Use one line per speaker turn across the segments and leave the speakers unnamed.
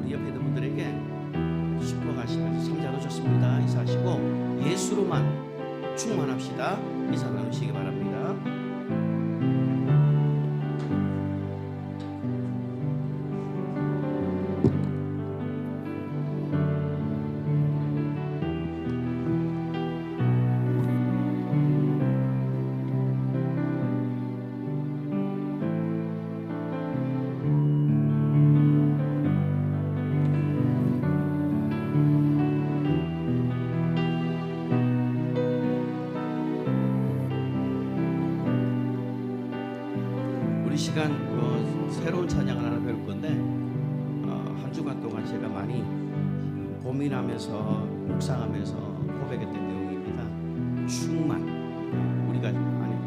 우리 옆에 있는 분들에게 축복하시면서 삼자도 좋습니다. 인사하시고 예수로만 충만합시다. 인사 나누시기 바랍니다. 이 시간 새로운 찬양을 하나 배울 건데 한 주간 동안 제가 많이 고민하면서 묵상하면서 고백했던 내용입니다. 충만, 우리가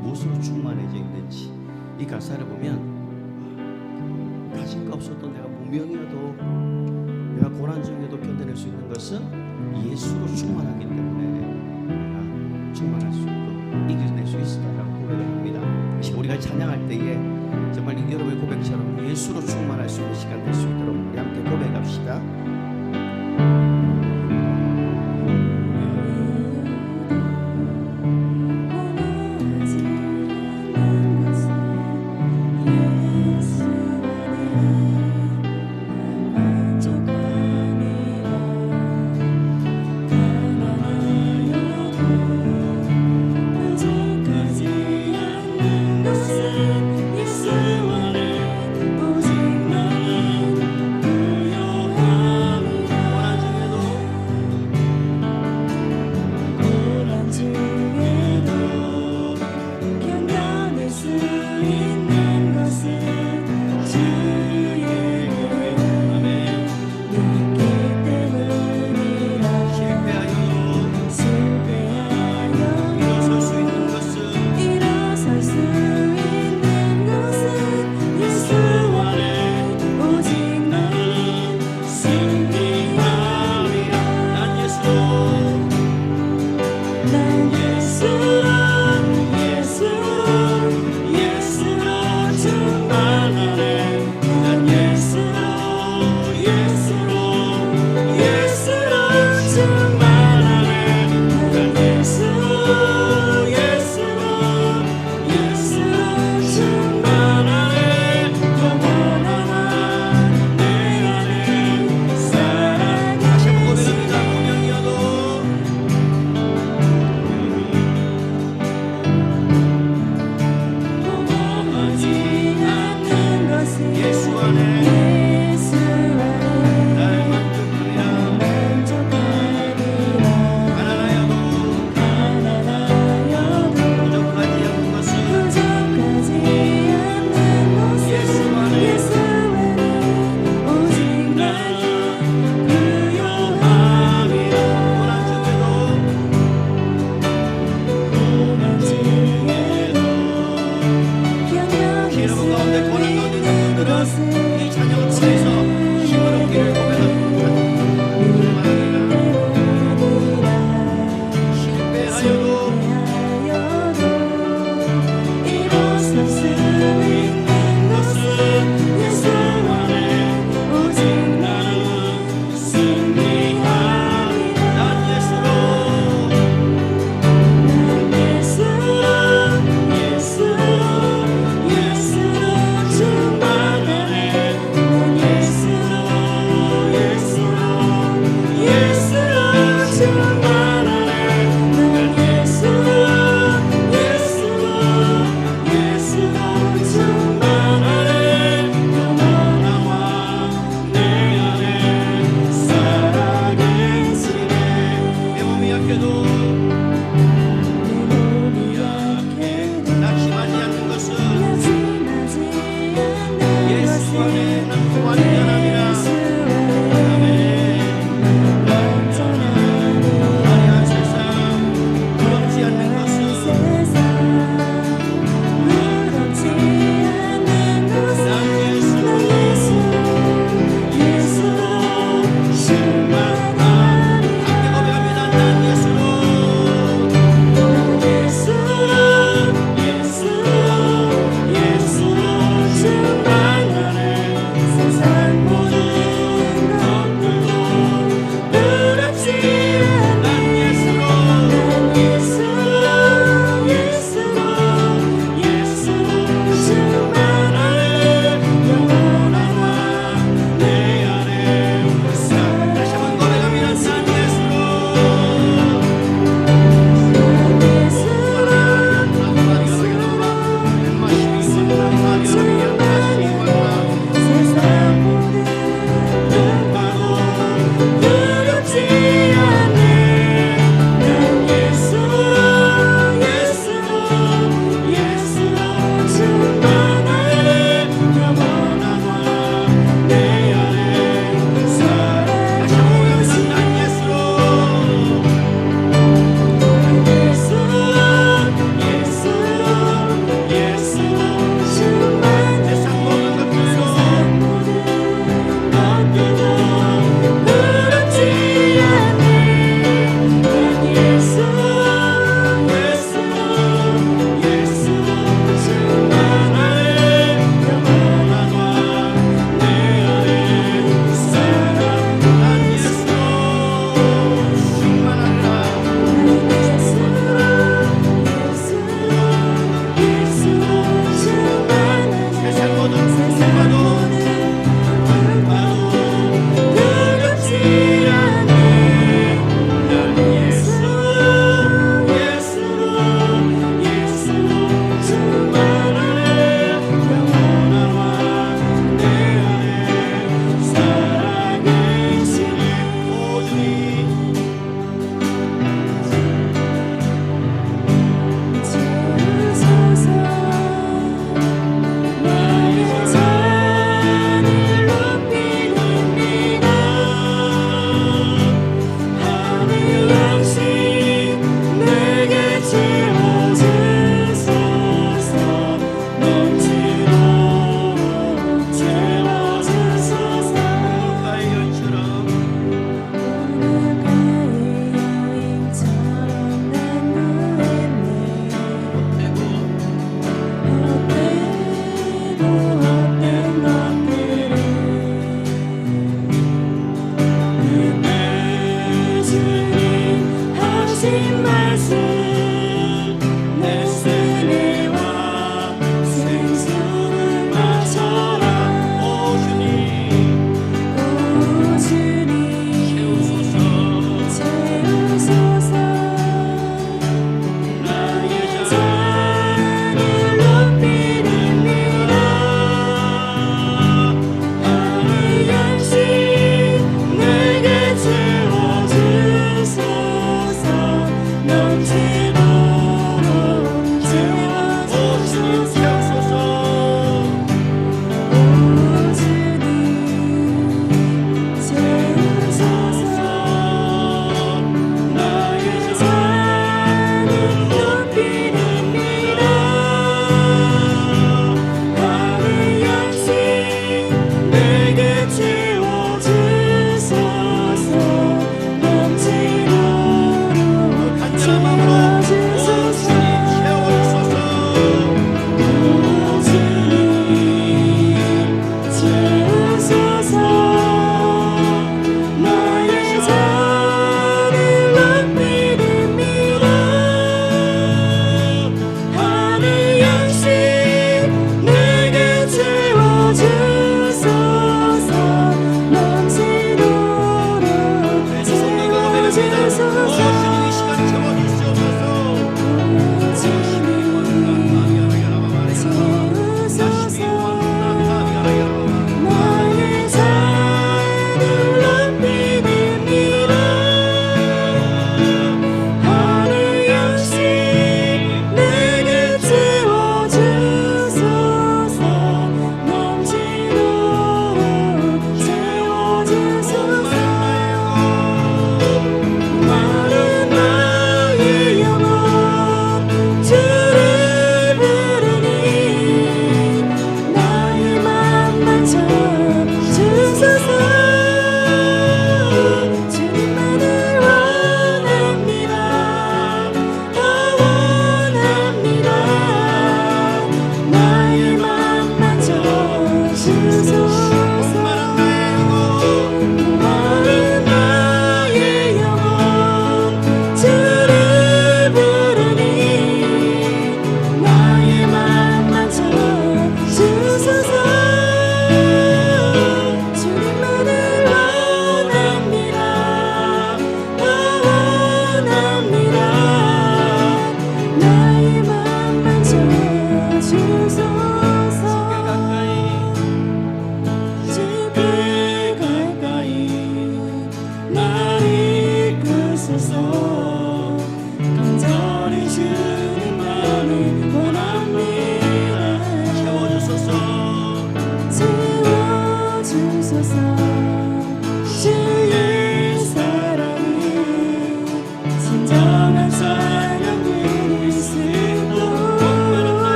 무엇으로 충만해져 있는지. 이 가사를 보면 가진 거 없어도 내가 무명이어도 내가 고난 중에도 견뎌낼 수 있는 것은 예수로 충만하기 때문에 내가 충만할 수 있고 이겨낼 수 있다라고 고백을 합니다. 우리가 찬양할 때에 정말 여러분의 고백처럼 예수로 충만할 수 있는 시간 될 수 있도록 우리 함께 고백합시다.
예수 안에 오직 나는 부요함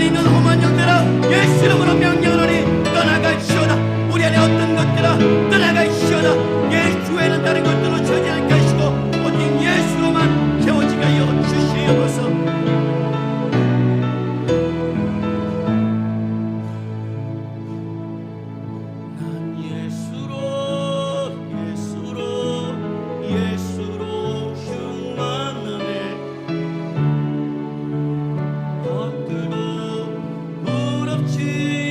안에 있는 험한 영들아 예수 이름으로 명령하노니 떠나갈지어다. 우리 안에 어떤 것들아 떠나갈지어다. 예수에는 다른 것들로 채워지지 않게 하시고 오직 예수로만 채워지게 하여 주시옵소서. 난 예수로 충만하네. 것들도 부럽지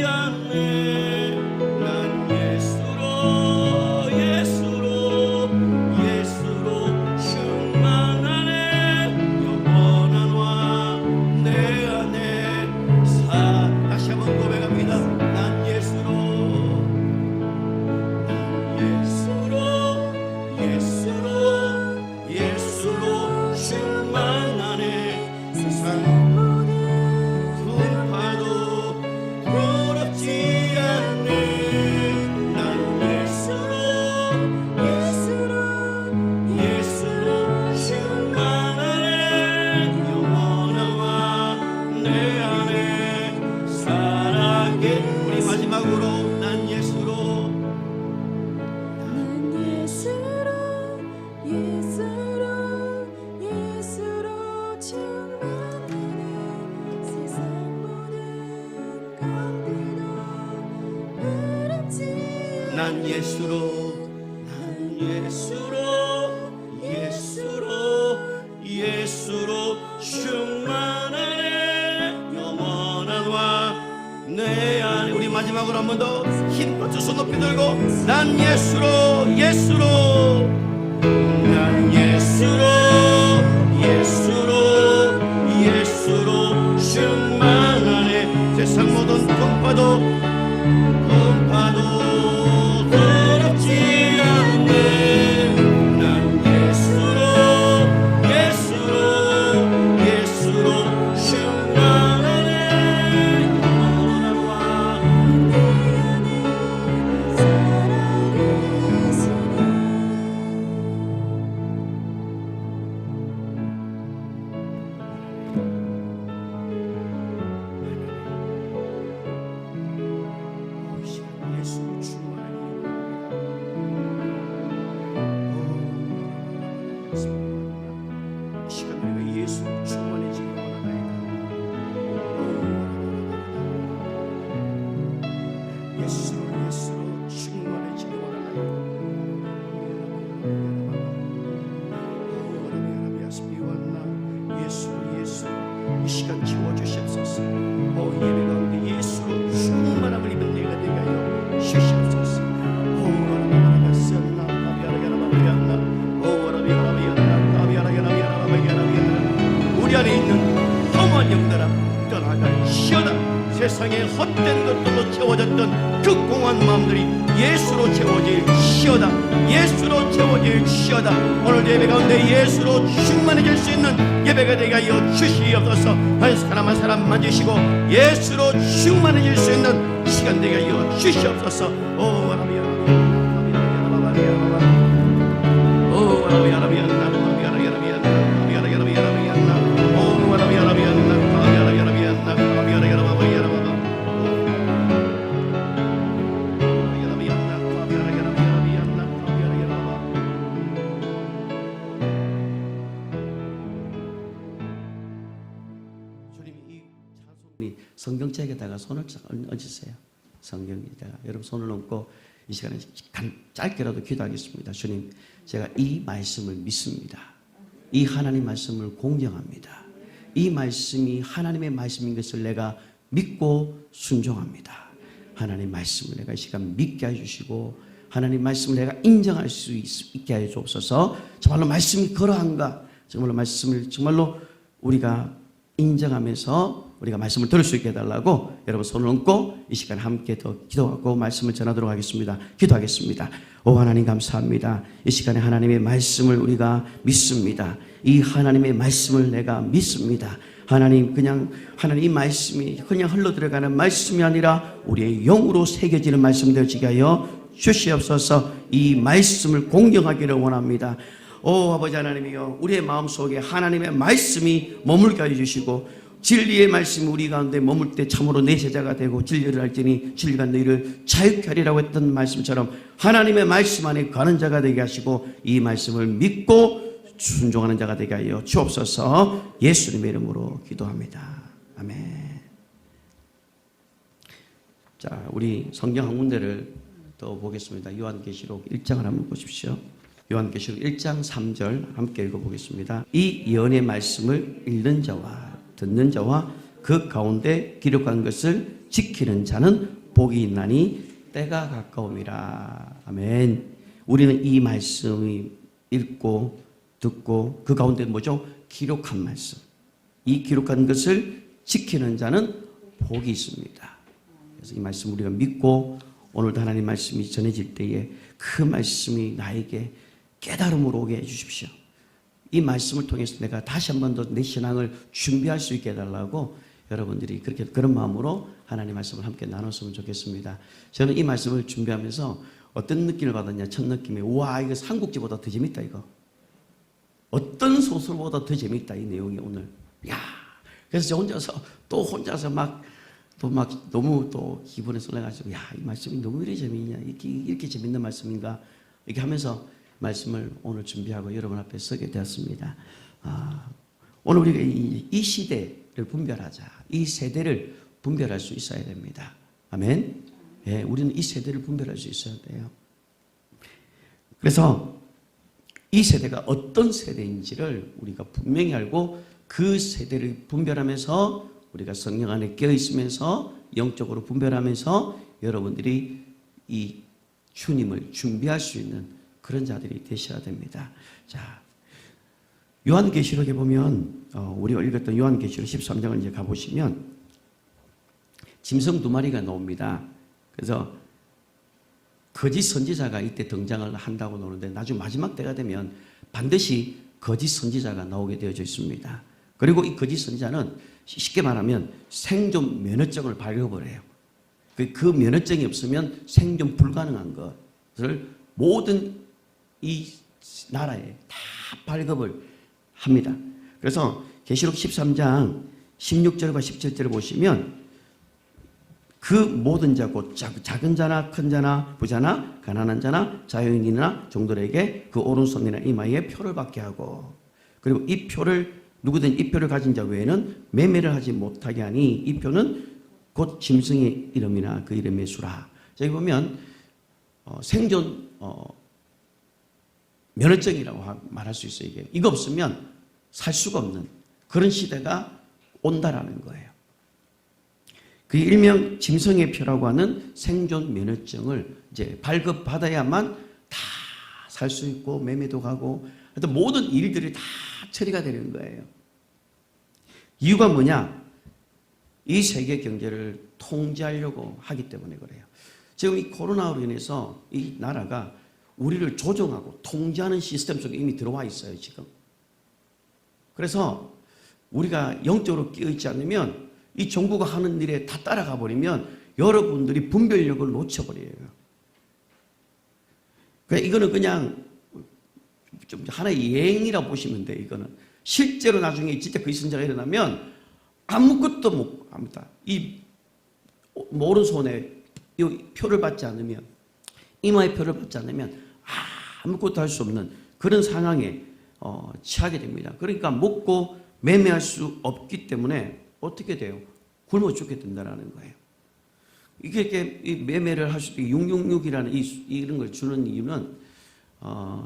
않네. 난 예수로 충만하네. 영원한 왕 내 안에 다시 한번 고백합니다. 난 예수로 충만하네. 세상 풍파도 부럽지 않네. 난 예수로 충만하네. 영원한 왕 내 안에 사랑해. 우리 마지막으로 난 예수로
충만하네. 세상 모든 것들도 부럽지
난 예수로 충만하네. 영원한 왕 내 안에. 우리 마지막으로 한 번 더 힘껏 두 손 높이 들고 난 예수로 난 예수로 충만하네. 세상 모든 풍파도 더럽지 않네. 난 예수로 충만하네. 영원한 왕
내 안에 살아계시네.
이 시간 예수로 충만하니 이 시간 우리가 예수로 충만해지기 원하나이다. 예수로 충만해지기 원하나이다. 예수 이 시간 채워주시옵소서. 예배 가운데 예수로 충만함을 입은 내가 되게 하여 주시옵소서. 우리 안에 있는 험한 영들아 떠나갈지어다. 세상에 헛된 것들로 채워졌던 그 공허한 마음들이 예수로 채워질지어다. 예수로 채워질지어다. 오늘 예배 가운데 예수로 충만해질 수 있는 예배가 되게 하여 주시옵소서. 한 사람 한 사람 만지시고 예수로 충만해질 수 있는 시간 되게 하여 주시옵소서. 성경책에다가 손을 얹으세요. 성경에다가 여러분 손을 얹고 이 시간에 짧게라도 기도하겠습니다. 주님, 제가 이 말씀을 믿습니다. 이 하나님 말씀을 공경합니다. 이 말씀이 하나님의 말씀인 것을 내가 믿고 순종합니다. 하나님 말씀을 내가 이 시간 믿게 해주시고 하나님 말씀을 내가 인정할 수 있게 해 주옵소서. 정말로 말씀이 그러한가, 정말로 말씀을 정말로 우리가 인정하면서 우리가 말씀을 들을 수 있게 해달라고 여러분 손을 얹고 이 시간 함께 더 기도하고 말씀을 전하도록 하겠습니다. 기도하겠습니다. 오 하나님 감사합니다. 이 시간에 하나님의 말씀을 우리가 믿습니다. 이 하나님의 말씀을 내가 믿습니다. 하나님, 그냥 하나님 이 말씀이 그냥 흘러들어가는 말씀이 아니라 우리의 영으로 새겨지는 말씀 되어지게 하여 주시옵소서. 이 말씀을 공경하기를 원합니다. 오 아버지 하나님이여, 우리의 마음속에 하나님의 말씀이 머물게 해주시고 진리의 말씀이 우리 가운데 머물 때 참으로 내 제자가 되고 진리를 알지니 진리가 너희를 자유케 하리라고 했던 말씀처럼 하나님의 말씀 안에 거하는 자가 되게 하시고 이 말씀을 믿고 순종하는 자가 되게 하여 주옵소서. 예수님의 이름으로 기도합니다. 아멘. 자, 우리 성경 한 군데를 또 보겠습니다. 요한계시록 1장을 한번 보십시오. 요한계시록 1장 3절 함께 읽어보겠습니다. 이 예언의 말씀을 읽는 자와 듣는 자와 그 가운데 기록한 것을 지키는 자는 복이 있나니 때가 가까움이라. 아멘. 우리는 이 말씀이 읽고 듣고 그 가운데 뭐죠? 기록한 말씀. 이 기록한 것을 지키는 자는 복이 있습니다. 그래서 이 말씀 우리가 믿고 오늘도 하나님 말씀이 전해질 때에 그 말씀이 나에게 깨달음으로 오게 해주십시오. 이 말씀을 통해서 내가 다시 한 번 더 내 신앙을 준비할 수 있게 해달라고 여러분들이 그런 마음으로 하나님 말씀을 함께 나눴으면 좋겠습니다. 저는 이 말씀을 준비하면서 어떤 느낌을 받았냐. 첫 느낌이 우와, 이거 삼국지보다 더 재밌다. 이거 어떤 소설보다 더 재밌다. 이 내용이 오늘. 야, 그래서 저 혼자서 막 너무 또 기분에 설레가지고 야, 이 말씀이 너무 이렇게 재미있냐. 이렇게 재밌는 말씀인가. 이렇게 하면서 말씀을 오늘 준비하고 여러분 앞에 서게 되었습니다. 오늘 우리가 이 시대를 분별하자. 이 세대를 분별할 수 있어야 됩니다. 아멘. 예, 우리는 이 세대를 분별할 수 있어야 돼요. 그래서 이 세대가 어떤 세대인지를 우리가 분명히 알고 그 세대를 분별하면서 우리가 성령 안에 껴 있으면서 영적으로 분별하면서 여러분들이 이 주님을 준비할 수 있는 그런 자들이 되셔야 됩니다. 자, 요한계시록에 보면 우리가 읽었던 요한계시록 13장을 이제 가보시면 짐승 2마리가 나옵니다. 그래서 거짓 선지자가 이때 등장을 한다고 나오는데 나중 마지막 때가 되면 반드시 거짓 선지자가 나오게 되어져 있습니다. 그리고 이 거짓 선지자는 쉽게 말하면 생존 면허증을 발급을 해요. 그 면허증이 없으면 생존 불가능한 것을 모든 이 나라에 다 발급을 합니다. 그래서 계시록 13장 16절과 17절을 보시면 그 모든 자 곧 작은 자나 큰 자나 부자나 가난한 자나 자유인이나 종들에게 그 오른손이나 이마에 표를 받게 하고 그리고 이 표를 누구든 이 표를 가진 자 외에는 매매를 하지 못하게 하니 이 표는 곧 짐승의 이름이나 그 이름의 수라. 여기 보면 생존 면허증이라고 말할 수 있어요. 이거 없으면 살 수가 없는 그런 시대가 온다라는 거예요. 그 일명 짐승의 표라고 하는 생존 면허증을 이제 발급받아야만 다 살 수 있고 매매도 가고 하여튼 모든 일들이 다 처리가 되는 거예요. 이유가 뭐냐? 이 세계 경제를 통제하려고 하기 때문에 그래요. 지금 이 코로나로 인해서 이 나라가 우리를 조정하고 통제하는 시스템 속에 이미 들어와 있어요, 지금. 그래서 우리가 영적으로 깨어있지 않으면 이 정부가 하는 일에 다 따라가 버리면 여러분들이 분별력을 놓쳐버려요. 그러니까 이거는 그냥 좀 하나의 예행이라고 보시면 돼요, 이거는. 실제로 나중에 진짜 그 선지자가 일어나면 아무것도 못 합니다. 이 오른손에 이 표를 받지 않으면, 이마에 표를 받지 않으면 아무것도 할 수 없는 그런 상황에 처하게 됩니다. 그러니까 먹고 매매할 수 없기 때문에 어떻게 돼요? 굶어 죽게 된다는 거예요. 이렇게 매매를 할 수도 있고 666이라는 이런 걸 주는 이유는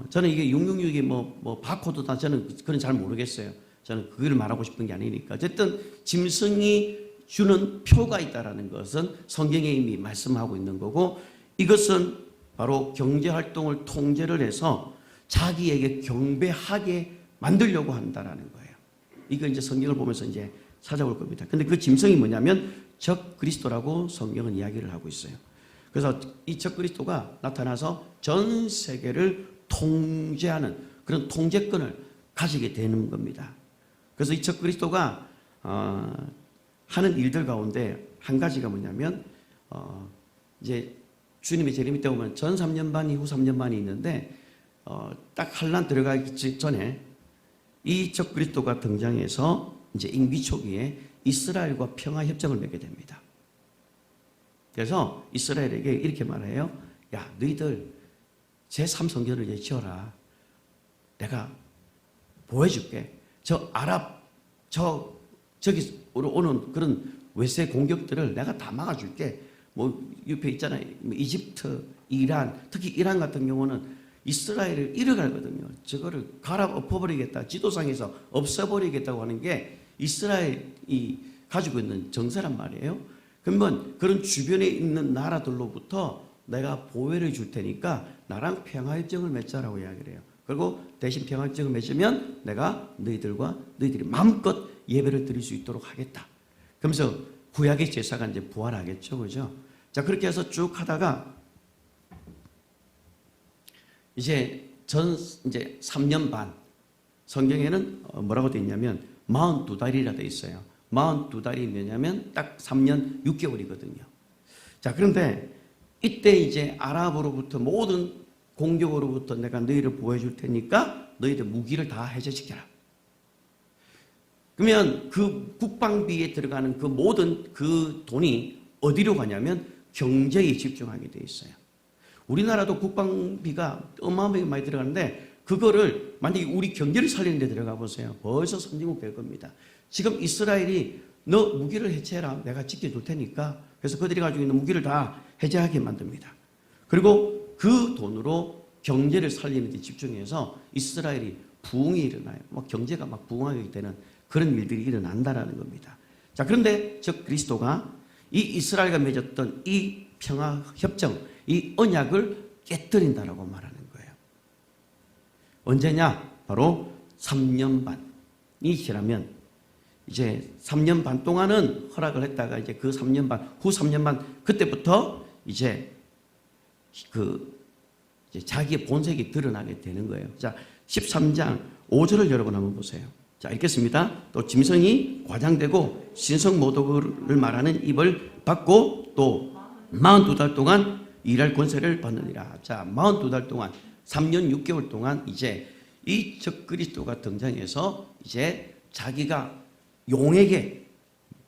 저는 이게 666이 뭐 바코드다 저는 그건 잘 모르겠어요. 저는 그걸 말하고 싶은 게 아니니까. 어쨌든 짐승이 주는 표가 있다라는 것은 성경에 이미 말씀하고 있는 거고 이것은 바로 경제활동을 통제를 해서 자기에게 경배하게 만들려고 한다라는 거예요. 이거 이제 성경을 보면서 이제 찾아볼 겁니다. 근데 그 짐승이 뭐냐면 적 그리스도라고 성경은 이야기를 하고 있어요. 그래서 이 적 그리스도가 나타나서 전 세계를 통제하는 그런 통제권을 가지게 되는 겁니다. 그래서 이 적 그리스도가 하는 일들 가운데 한 가지가 뭐냐면 이제 주님의 재림이 때 보면 전 3년 반 이후 3년 반이 있는데 딱 환란 들어가기 전에 이 적 그리스도가 등장해서 이제 임기 초기에 이스라엘과 평화 협정을 맺게 됩니다. 그래서 이스라엘에게 이렇게 말해요. 야, 너희들 제3성전을 이제 지어라. 내가 보여줄게. 저 아랍, 저기 오는 그런 외세 공격들을 내가 다 막아줄게. 뭐 옆에 있잖아요. 이집트, 이란, 특히 이란 같은 경우는 이스라엘을 잃어가거든요. 저거를 갈아 엎어버리겠다. 지도상에서 없애버리겠다고 하는 게 이스라엘이 가지고 있는 정세란 말이에요. 그러면 그런 주변에 있는 나라들로부터 내가 보호를 줄 테니까 나랑 평화협정을 맺자라고 이야기를 해요. 그리고 대신 평화협정을 맺으면 내가 너희들이 마음껏 예배를 드릴 수 있도록 하겠다. 그러면서 구약의 제사가 이제 부활하겠죠. 그죠? 자, 그렇게 해서 쭉 하다가 이제 3년 반 성경에는 뭐라고 되어 있냐면 42달이라 되어 있어요. 42달이 뭐냐면 딱 3년 6개월이거든요. 자, 그런데 이때 이제 아랍으로부터 모든 공격으로부터 내가 너희를 보호해줄 테니까 너희들 무기를 다 해제시켜라. 그러면 그 국방비에 들어가는 그 모든 그 돈이 어디로 가냐면 경제에 집중하게 돼 있어요. 우리나라도 국방비가 어마어마하게 많이 들어가는데 그거를 만약에 우리 경제를 살리는 데 들어가 보세요. 벌써 선진국 될 겁니다. 지금 이스라엘이 너 무기를 해체해라. 내가 지켜줄 테니까. 그래서 그들이 가지고 있는 무기를 다 해제하게 만듭니다. 그리고 그 돈으로 경제를 살리는 데 집중해서 이스라엘이 부흥이 일어나요. 막 경제가 막 부흥하게 되는 그런 일들이 일어난다라는 겁니다. 자, 그런데 즉 그리스도가 이 이스라엘과 맺었던 이 평화 협정, 이 언약을 깨뜨린다라고 말하는 거예요. 언제냐? 바로 3년 반이 지나면 이제 3년 반 동안은 허락을 했다가 이제 그 3년 반, 후 3년 반 그때부터 이제 이제 자기의 본색이 드러나게 되는 거예요. 자, 13장 5절을 여러분 한번 보세요. 자, 읽겠습니다. 또 짐승이 과장되고 신성모독을 말하는 입을 받고 또 42달 동안 일할 권세를 받느니라. 자, 42달 동안 3년 6개월 동안 이제 이 적그리스도가 등장해서 이제 자기가 용에게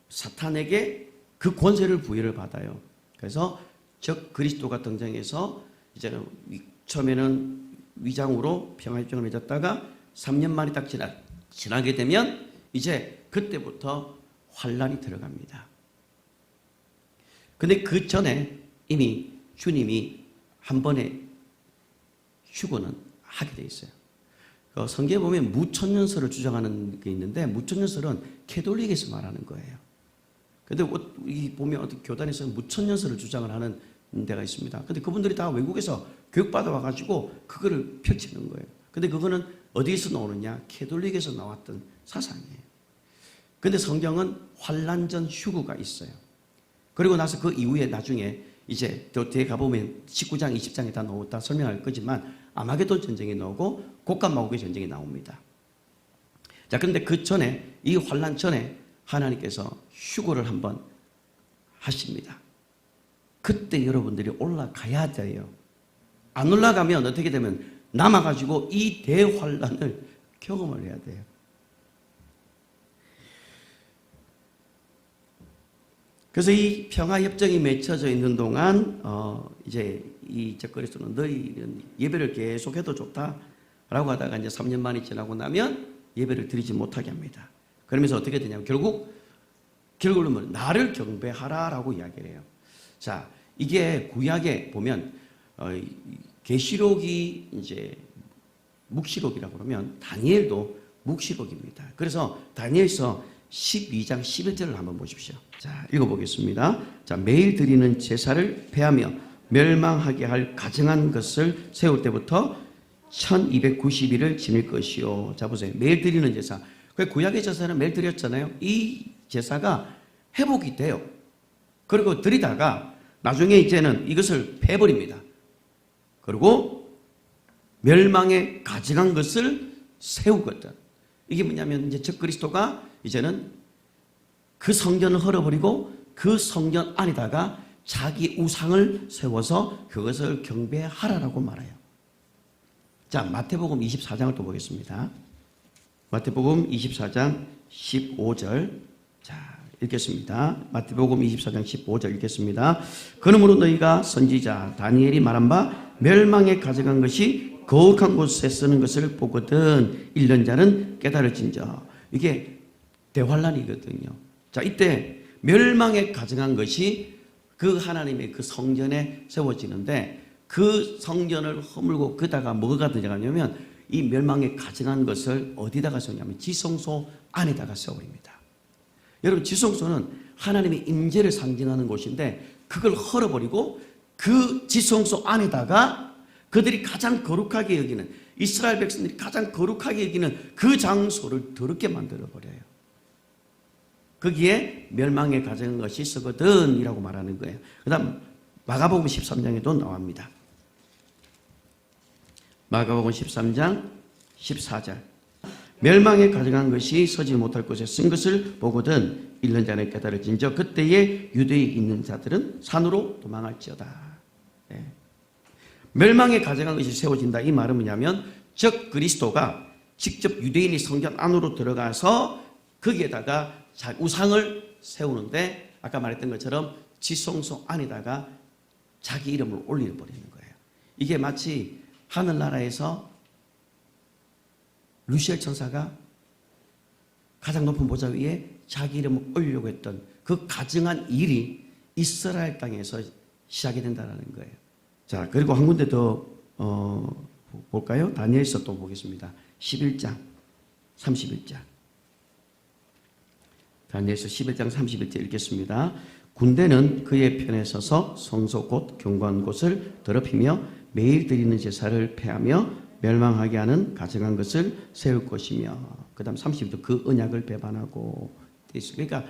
사탄에게 그 권세를 부여를 받아요. 그래서 적그리스도가 등장해서 이제 처음에는 위장으로 평화협정을 맺었다가 3년 만에 딱 지나게 되면 이제 그때부터 환란이 들어갑니다. 근데 그 전에 이미 주님이 한 번에 휴거는 하게 돼 있어요. 성경에 보면 무천년설을 주장하는 게 있는데 무천년설은 캐톨릭에서 말하는 거예요. 근데 보면 어떤 교단에서 무천년설을 주장을 하는 데가 있습니다. 근데 그분들이 다 외국에서 교육받아 와가지고 그거를 펼치는 거예요. 근데 그거는 어디에서 나오느냐? 캐톨릭에서 나왔던 사상이에요. 근데 성경은 환란 전 휴거가 있어요. 그리고 나서 그 이후에 나중에 이제 또 뒤에 가보면 19장, 20장에 다 설명할 거지만 아마게돈 전쟁이 나오고 곡간마고의 전쟁이 나옵니다. 자, 그런데 그 전에 이 환란 전에 하나님께서 휴거를 한번 하십니다. 그때 여러분들이 올라가야 돼요. 안 올라가면 어떻게 되면 남아가지고 이 대환란을 경험을 해야 돼요. 그래서 이 평화협정이 맺혀져 있는 동안 이제 이 적그리스도는 너희는 예배를 계속해도 좋다라고 하다가 이제 3년 만이 지나고 나면 예배를 드리지 못하게 합니다. 그러면서 어떻게 되냐면 결국은 나를 경배하라라고 이야기를 해요. 자, 이게 구약에 보면 계시록이 이제 묵시록이라고 그러면 다니엘도 묵시록입니다. 그래서 다니엘서 12장 11절을 한번 보십시오. 자, 읽어보겠습니다. 자, 매일 드리는 제사를 폐하며 멸망하게 할 가증한 것을 세울 때부터 1290일을 지닐 것이요. 자, 보세요. 매일 드리는 제사. 그 구약의 제사는 매일 드렸잖아요. 이 제사가 회복이 돼요. 그리고 드리다가 나중에 이제는 이것을 패버립니다. 그리고 멸망에 가증한 것을 세우거든. 이게 뭐냐면 이제 적그리스도가 이제는 그 성전을 헐어버리고 그 성전 안에다가 자기 우상을 세워서 그것을 경배하라라고 말해요. 자, 마태복음 24장을 또 보겠습니다. 마태복음 24장 15절. 자, 읽겠습니다. 마태복음 24장 15절 읽겠습니다. 그러므로 너희가 선지자 다니엘이 말한 바 멸망에 가져간 것이 거룩한 곳에 쓰는 것을 보거든 읽는 자는 깨달을진저. 이게 대환란이거든요. 자, 이때 멸망에 가져간 것이 그 하나님의 그 성전에 세워지는데 그 성전을 허물고 그다가 뭐가 들어가냐면 이 멸망에 가져간 것을 어디다가 세우냐면 지성소 안에다가 세워버립니다. 여러분, 지성소는 하나님의 임재를 상징하는 곳인데 그걸 헐어버리고 그 지성소 안에다가 그들이 가장 거룩하게 여기는, 이스라엘 백성들이 가장 거룩하게 여기는 그 장소를 더럽게 만들어버려요. 거기에 멸망에 가져간 것이 있었거든 이라고 말하는 거예요. 그 다음 마가복음 13장에도 나옵니다. 마가복음 13장 14절. 멸망에 가져간 것이 서지 못할 곳에 쓴 것을 보거든 읽는 자는 깨달을진저. 그때에 유대에 있는 자들은 산으로 도망할지어다. 네. 멸망에 가져간 것이 세워진다. 이 말은 뭐냐면 적 그리스도가 직접 유대인이 성전 안으로 들어가서 거기에다가 우상을 세우는데 아까 말했던 것처럼 지성소 안에다가 자기 이름을 올려버리는 거예요. 이게 마치 하늘나라에서 루시엘 천사가 가장 높은 보좌 위에 자기 이름을 올리려고 했던 그 가증한 일이 이스라엘 땅에서 시작이 된다는 거예요. 자, 그리고 한 군데 더 볼까요? 다니엘서 또 보겠습니다. 11장 31절. 다니엘서 11장 31절 읽겠습니다. 군대는 그의 편에 서서 성소 곧 경고한 곳을 더럽히며 매일 드리는 제사를 폐하며 멸망하게 하는 가증한 것을 세울 것이며, 그 다음 30절 그 언약을 배반하고. 그러니까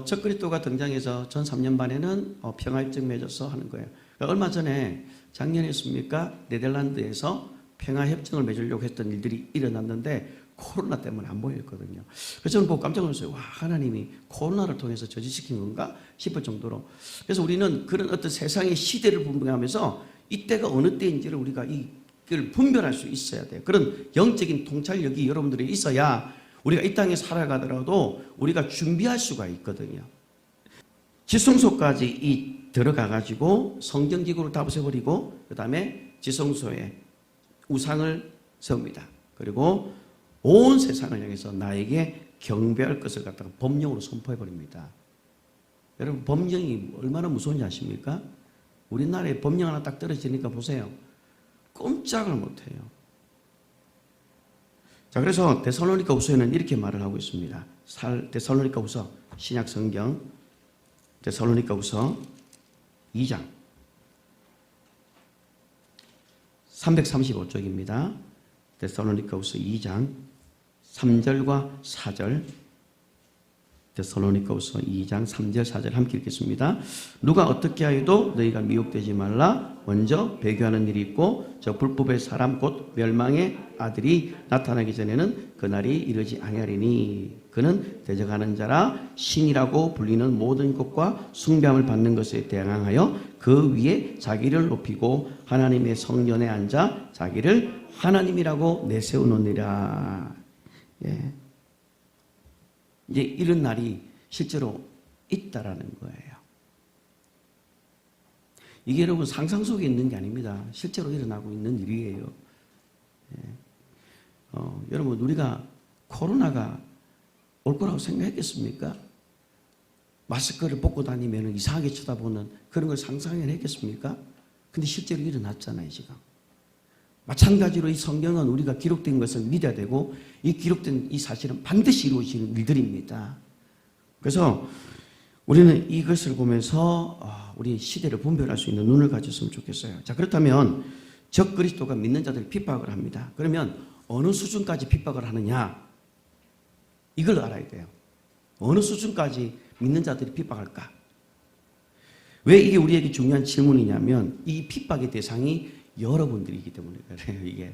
적 그리스도가 등장해서 전 3년 반에는 평화협정 맺어서 하는 거예요. 그러니까 얼마 전에 작년이었습니까? 네덜란드에서 평화협정을 맺으려고 했던 일들이 일어났는데 코로나 때문에 안 보였거든요. 그래서 저는 보고 깜짝 놀랐어요. 와, 하나님이 코로나를 통해서 저지시킨 건가 싶을 정도로. 그래서 우리는 그런 어떤 세상의 시대를 분별하면서 이때가 어느 때인지를 우리가 이걸 분별할 수 있어야 돼요. 그런 영적인 통찰력이 여러분들이 있어야 우리가 이 땅에 살아가더라도 우리가 준비할 수가 있거든요. 지성소까지 들어가가지고 성경기구를 다 부숴버리고 그 다음에 지성소에 우상을 세웁니다. 그리고 온 세상을 향해서 나에게 경배할 것을 갖다가 법령으로 선포해버립니다. 여러분, 법령이 얼마나 무서운지 아십니까? 우리나라에 법령 하나 딱 떨어지니까 보세요. 꼼짝을 못해요. 자, 그래서 데살로니가 후서에는 이렇게 말을 하고 있습니다. 데살로니가 후서 신약 성경 데살로니가 후서 2장 335쪽입니다. 데살로니가 후서 2장 3절과 4절. 데살로니가 후서 2장 3절 4절 함께 읽겠습니다. 누가 어떻게 하여도 너희가 미혹되지 말라. 먼저 배교하는 일이 있고 저 불법의 사람 곧 멸망의 아들이 나타나기 전에는 그날이 이르지 아니하리니 그는 대적하는 자라 신이라고 불리는 모든 것과 숭배함을 받는 것에 대항하여 그 위에 자기를 높이고 하나님의 성전에 앉아 자기를 하나님이라고 내세우느니라. 예. 이제 이런 날이 실제로 있다라는 거예요. 이게 여러분 상상 속에 있는 게 아닙니다. 실제로 일어나고 있는 일이에요. 예. 여러분, 우리가 코로나가 올 거라고 생각했겠습니까? 마스크를 벗고 다니면 이상하게 쳐다보는 그런 걸 상상을 했겠습니까? 근데 실제로 일어났잖아요, 지금. 마찬가지로 이 성경은 우리가 기록된 것을 믿어야 되고 이 기록된 이 사실은 반드시 이루어지는 일들입니다. 그래서 우리는 이것을 보면서 우리 시대를 분별할 수 있는 눈을 가졌으면 좋겠어요. 자, 그렇다면 적 그리스도가 믿는 자들을 핍박을 합니다. 그러면 어느 수준까지 핍박을 하느냐? 이걸 알아야 돼요. 어느 수준까지 믿는 자들이 핍박할까? 왜 이게 우리에게 중요한 질문이냐면 이 핍박의 대상이 여러분들이기 때문에 그래요, 이게.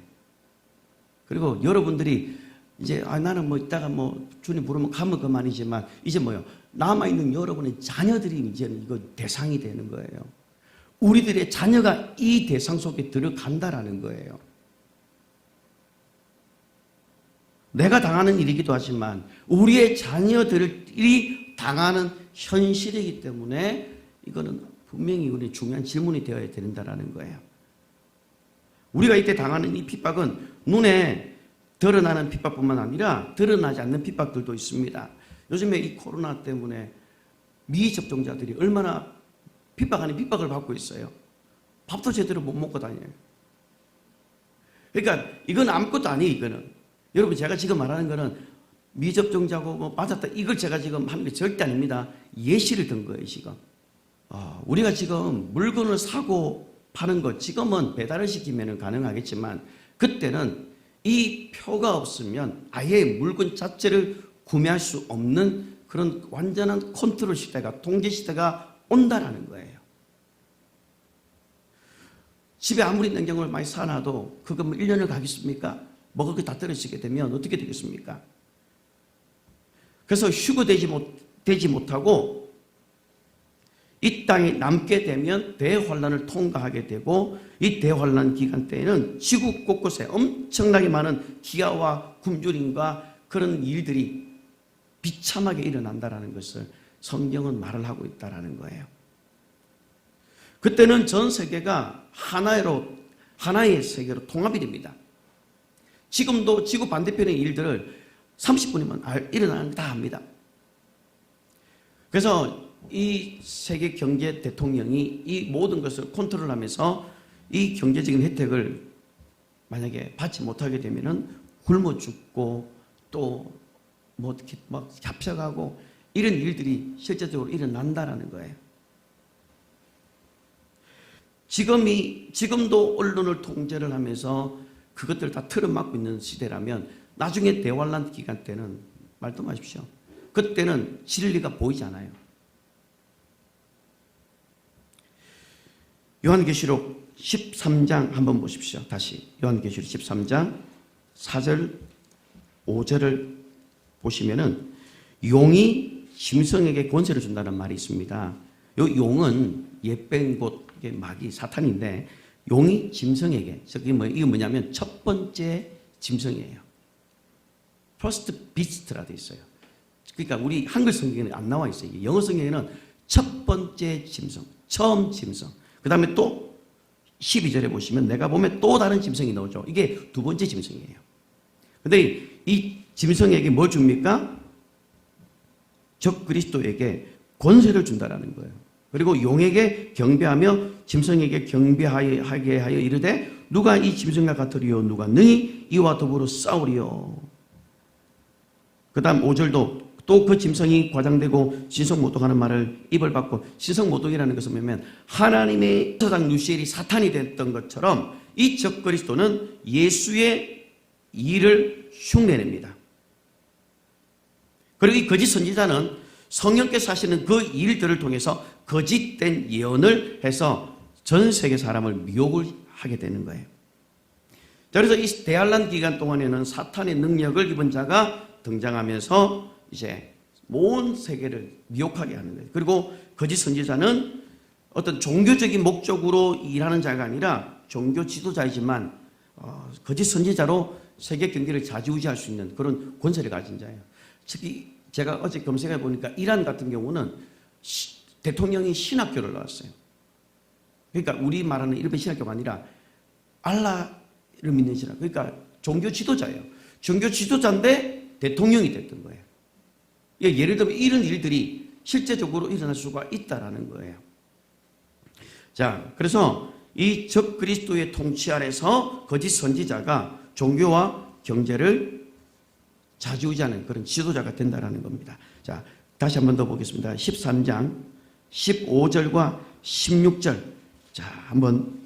그리고 여러분들이 이제 나는 뭐 이따가 뭐 주님 부르면 가면 그만이지만 이제 뭐요? 남아있는 여러분의 자녀들이 이제는 이거 대상이 되는 거예요. 우리들의 자녀가 이 대상 속에 들어간다라는 거예요. 내가 당하는 일이기도 하지만 우리의 자녀들이 당하는 현실이기 때문에 이거는 분명히 우리 중요한 질문이 되어야 된다는 거예요. 우리가 이때 당하는 이 핍박은 눈에 드러나는 핍박뿐만 아니라 드러나지 않는 핍박들도 있습니다. 요즘에 이 코로나 때문에 미접종자들이 얼마나 핍박 아닌 핍박을 받고 있어요. 밥도 제대로 못 먹고 다녀요. 그러니까 이건 아무것도 아니에요. 이거는 여러분, 제가 지금 말하는 거는 미접종자고 뭐 맞았다 이걸 제가 지금 하는 게 절대 아닙니다. 예시를 든 거예요. 지금 우리가 지금 물건을 사고 파는 거 지금은 배달을 시키면 가능하겠지만 그때는 이 표가 없으면 아예 물건 자체를 구매할 수 없는 그런 완전한 컨트롤 시대가, 통제 시대가 온다라는 거예요. 집에 아무리 냉장고를 많이 사놔도 그거 뭐 1년을 가겠습니까? 먹을 게 다 떨어지게 되면 어떻게 되겠습니까? 그래서 휴거되지 못하고 이 땅에 남게 되면 대환란을 통과하게 되고, 이 대환란 기간 때에는 지구 곳곳에 엄청나게 많은 기아와 굶주림과 그런 일들이 비참하게 일어난다는 것을 성경은 말을 하고 있다는 거예요. 그때는 전 세계가 하나의 세계로 통합이 됩니다. 지금도 지구 반대편의 일들을 30분이면 일어나는 거 다 합니다. 그래서 이 세계 경제 대통령이 이 모든 것을 컨트롤하면서 이 경제적인 혜택을 만약에 받지 못하게 되면은 굶어 죽고 또 뭐 어떻게 막 잡혀가고 이런 일들이 실제적으로 일어난다라는 거예요. 지금도 언론을 통제를 하면서 그것들을 다 틀어막고 있는 시대라면 나중에 대환란 기간 때는 말도 마십시오. 그때는 진리가 보이지 않아요. 요한계시록 13장 한번 보십시오. 다시 요한계시록 13장 4절 5절을 보시면은 용이 짐승에게 권세를 준다는 말이 있습니다. 요 용은 옛ben곳 마귀 사탄인데 용이 짐승에게, 이게 뭐냐면 첫 번째 짐승이에요. First beast라 돼 있어요. 그러니까 우리 한글 성경에는 안 나와 있어요. 영어 성경에는 첫 번째 짐승, 처음 짐승. 그 다음에 또 12절에 보시면 내가 보면 또 다른 짐승이 나오죠. 이게 두 번째 짐승이에요. 근데 이 짐승에게 뭘 줍니까? 적 그리스도에게 권세를 준다라는 거예요. 그리고 용에게 경배하며 짐승에게 경배하게 하여 이르되 누가 이 짐승과 같으리요 누가 능히 이와 더불어 싸우리요. 그 다음 5절도 또 그 짐승이 과장되고 신성모독하는 말을 입을 받고, 신성모독이라는 것은 뭐냐면 하나님의 서당 루시엘이 사탄이 됐던 것처럼 이 적 그리스도는 예수의 일을 흉내냅니다. 그리고 이 거짓 선지자는 성령께서 하시는 그 일들을 통해서 거짓된 예언을 해서 전 세계 사람을 미혹을 하게 되는 거예요. 자, 그래서 이 대환란 기간 동안에는 사탄의 능력을 입은 자가 등장하면서 이제 온 세계를 미혹하게 하는 거예요. 그리고 거짓 선지자는 어떤 종교적인 목적으로 일하는 자가 아니라 종교 지도자이지만 거짓 선지자로 세계 경제를 좌지우지할 수 있는 그런 권세를 가진 자예요. 특히 제가 어제 검색해 보니까 이란 같은 경우는 대통령이 신학교를 나왔어요. 그러니까 우리 말하는 일반 신학교가 아니라 알라를 믿는 신학. 그러니까 종교 지도자예요. 종교 지도자인데 대통령이 됐던 거예요. 예를 들면 이런 일들이 실제적으로 일어날 수가 있다라는 거예요. 자, 그래서 이 적 그리스도의 통치 아래서 거짓 선지자가 종교와 경제를 좌지우지하는 그런 지도자가 된다라는 겁니다. 자, 다시 한 번 더 보겠습니다. 13장 15절과 16절. 자, 한번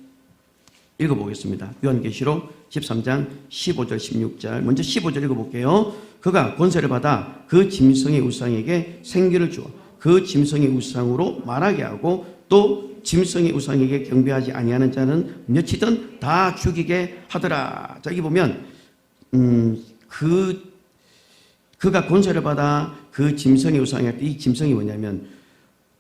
읽어보겠습니다. 요한계시록 13장 15절 16절. 먼저 15절 읽어볼게요. 그가 권세를 받아 그 짐승의 우상에게 생기를 주어 그 짐승의 우상으로 말하게 하고 또 짐승의 우상에게 경배하지 아니하는 자는 몇이든 다 죽이게 하더라. 자, 여기 보면 그가 권세를 받아 그 짐승의 우상에, 이 짐승이 뭐냐면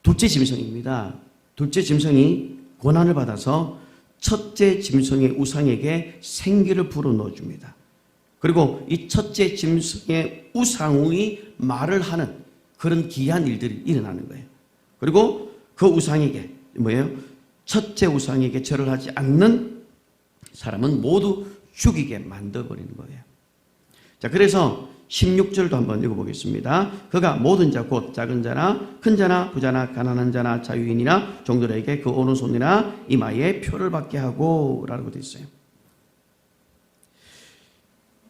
둘째 짐승입니다. 둘째 짐승이 권한을 받아서 첫째 짐승의 우상에게 생기를 불어넣어 줍니다. 그리고 이 첫째 짐승의 우상의 말을 하는 그런 기이한 일들이 일어나는 거예요. 그리고 그 우상에게 뭐예요? 첫째 우상에게 절을 하지 않는 사람은 모두 죽이게 만들어버리는 거예요. 자, 그래서 16절도 한번 읽어보겠습니다. 그가 모든 자 곧 작은 자나 큰 자나 부자나 가난한 자나 자유인이나 종들에게 그 오른손이나 이마에 표를 받게 하고 라고 되어 있어요.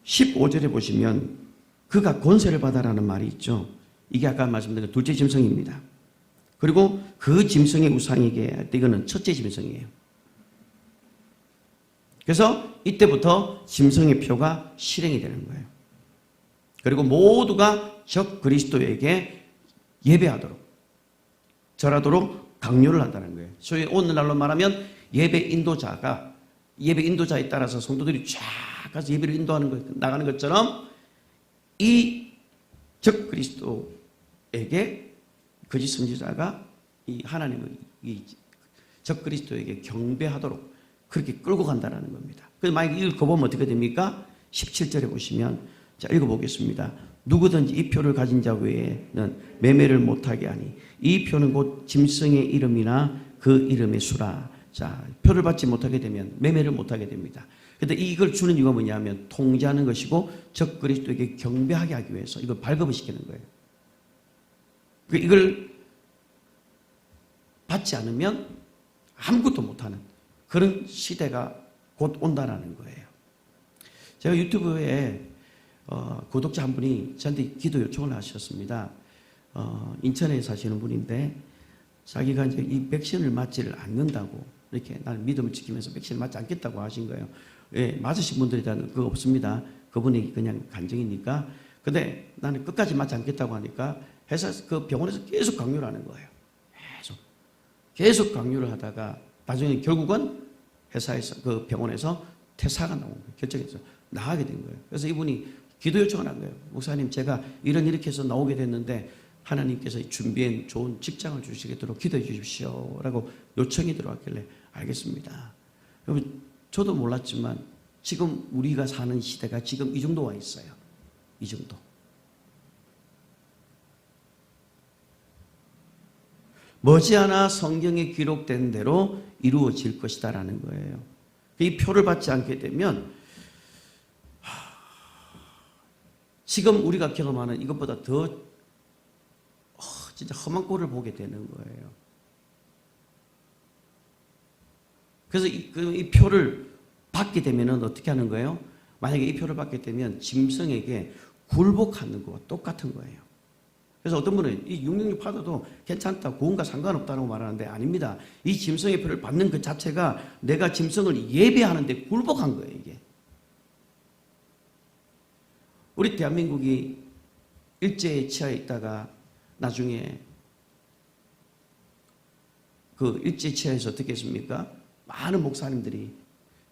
15절에 보시면 그가 권세를 받아라는 말이 있죠. 이게 아까 말씀드린 둘째 짐승입니다. 그리고 그 짐승의 우상에게 이거는 첫째 짐승이에요. 그래서 이때부터 짐승의 표가 실행이 되는 거예요. 그리고 모두가 적 그리스도에게 예배하도록 절하도록 강요를 한다는 거예요. 소위 오늘날로 말하면 예배 인도자에 따라서 성도들이 쫙 가서 예배를 인도하는 것, 나가는 것처럼 이 적 그리스도에게 거짓 선지자가 이 하나님을 이 적 그리스도에게 경배하도록 그렇게 끌고 간다는 겁니다. 그래서 만약에 읽어보면 어떻게 됩니까? 17절에 보시면 자, 읽어보겠습니다. 누구든지 이 표를 가진 자 외에는 매매를 못하게 하니 이 표는 곧 짐승의 이름이나 그 이름의 수라. 자, 표를 받지 못하게 되면 매매를 못하게 됩니다. 그런데 이걸 주는 이유가 뭐냐면 통제하는 것이고 적 그리스도에게 경배하게 하기 위해서 이걸 발급을 시키는 거예요. 이걸 받지 않으면 아무것도 못하는 그런 시대가 곧 온다라는 거예요. 제가 유튜브에 구독자 한 분이 저한테 기도 요청을 하셨습니다. 인천에 사시는 분인데 자기가 이제 이 백신을 맞지를 않는다고 이렇게 나는 믿음을 지키면서 백신을 맞지 않겠다고 하신 거예요. 예, 맞으신 분들에 대한 그거 없습니다. 그분이 그냥 간증이니까. 근데 나는 끝까지 맞지 않겠다고 하니까 회사 그 병원에서 계속 강요를 하는 거예요. 계속 강요를 하다가 나중에 결국은 회사에서 그 병원에서 퇴사가 나온 거예요. 결정해서 나가게 된 거예요. 그래서 이분이 기도 요청을 한 거예요. 목사님, 제가 이렇게 해서 나오게 됐는데 하나님께서 준비한 좋은 직장을 주시도록 기도해 주십시오 라고 요청이 들어왔길래 알겠습니다. 여러분, 저도 몰랐지만 지금 우리가 사는 시대가 지금 이 정도 와 있어요. 이 정도. 머지않아 성경에 기록된 대로 이루어질 것이다라는 거예요. 이 표를 받지 않게 되면 지금 우리가 경험하는 이것보다 더 진짜 험한 꼴을 보게 되는 거예요. 그래서 이 표를 받게 되면 어떻게 하는 거예요? 만약에 이 표를 받게 되면 짐승에게 굴복하는 거와 똑같은 거예요. 그래서 어떤 분은 이 666 받아도 괜찮다, 구원과 상관없다고 말하는데 아닙니다. 이 짐승의 표를 받는 그 자체가 내가 짐승을 예배하는데 굴복한 거예요, 이게. 우리 대한민국이 일제에 치하에 있다가 나중에 그 일제 치하에서 어떻게 했습니까? 많은 목사님들이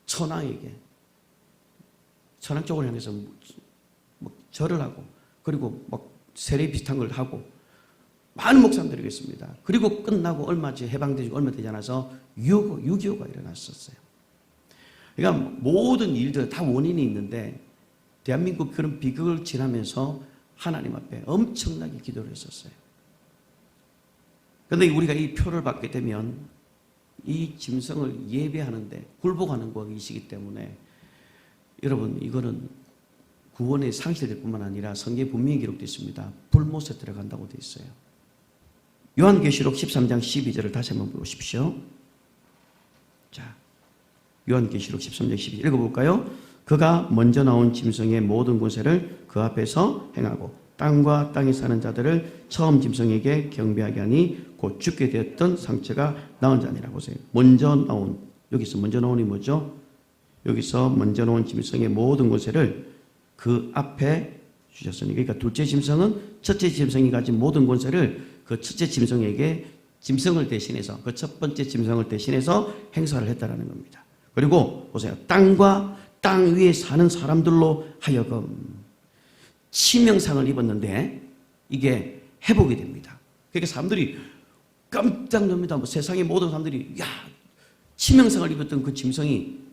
천황 쪽을 향해서 절을 하고 그리고 막 세례 비슷한 걸 하고 많은 목사님들이 그랬습니다. 그리고 끝나고 얼마 뒤에 해방되고 얼마 되지 않아서 6.25가 일어났었어요. 그러니까 모든 일들 다 원인이 있는데 대한민국 그런 비극을 지나면서 하나님 앞에 엄청나게 기도를 했었어요. 그런데 우리가 이 표를 받게 되면 이 짐승을 예배하는데 굴복하는 것이기 때문에 여러분, 이거는 구원의 상실될 뿐만 아니라 성경에 분명히 기록되어 있습니다. 불못에 들어간다고 되어 있어요. 요한계시록 13장 12절을 다시 한번 보십시오. 자, 요한계시록 13장 12절 읽어볼까요? 그가 먼저 나온 짐승의 모든 권세를 그 앞에서 행하고 땅과 땅에 사는 자들을 처음 짐승에게 경배하게 하니 곧 죽게 되었던 상처가 나은 자니라. 보세요. 먼저 나온, 여기서 먼저 나온이 뭐죠? 여기서 먼저 나온 짐승의 모든 권세를 그 앞에 주셨으니, 그러니까 둘째 짐승은 첫째 짐승이 가진 모든 권세를 그 첫째 짐승에게 짐승을 대신해서 그 첫 번째 짐승을 대신해서 행사를 했다라는 겁니다. 그리고 보세요. 땅과 땅 위에 사는 사람들로 하여금 치명상을 입었는데 이게 회복이 됩니다. 그러니까 사람들이 깜짝 놀랍니다. 세상의 모든 사람들이 치명상을 입었던 그 짐승이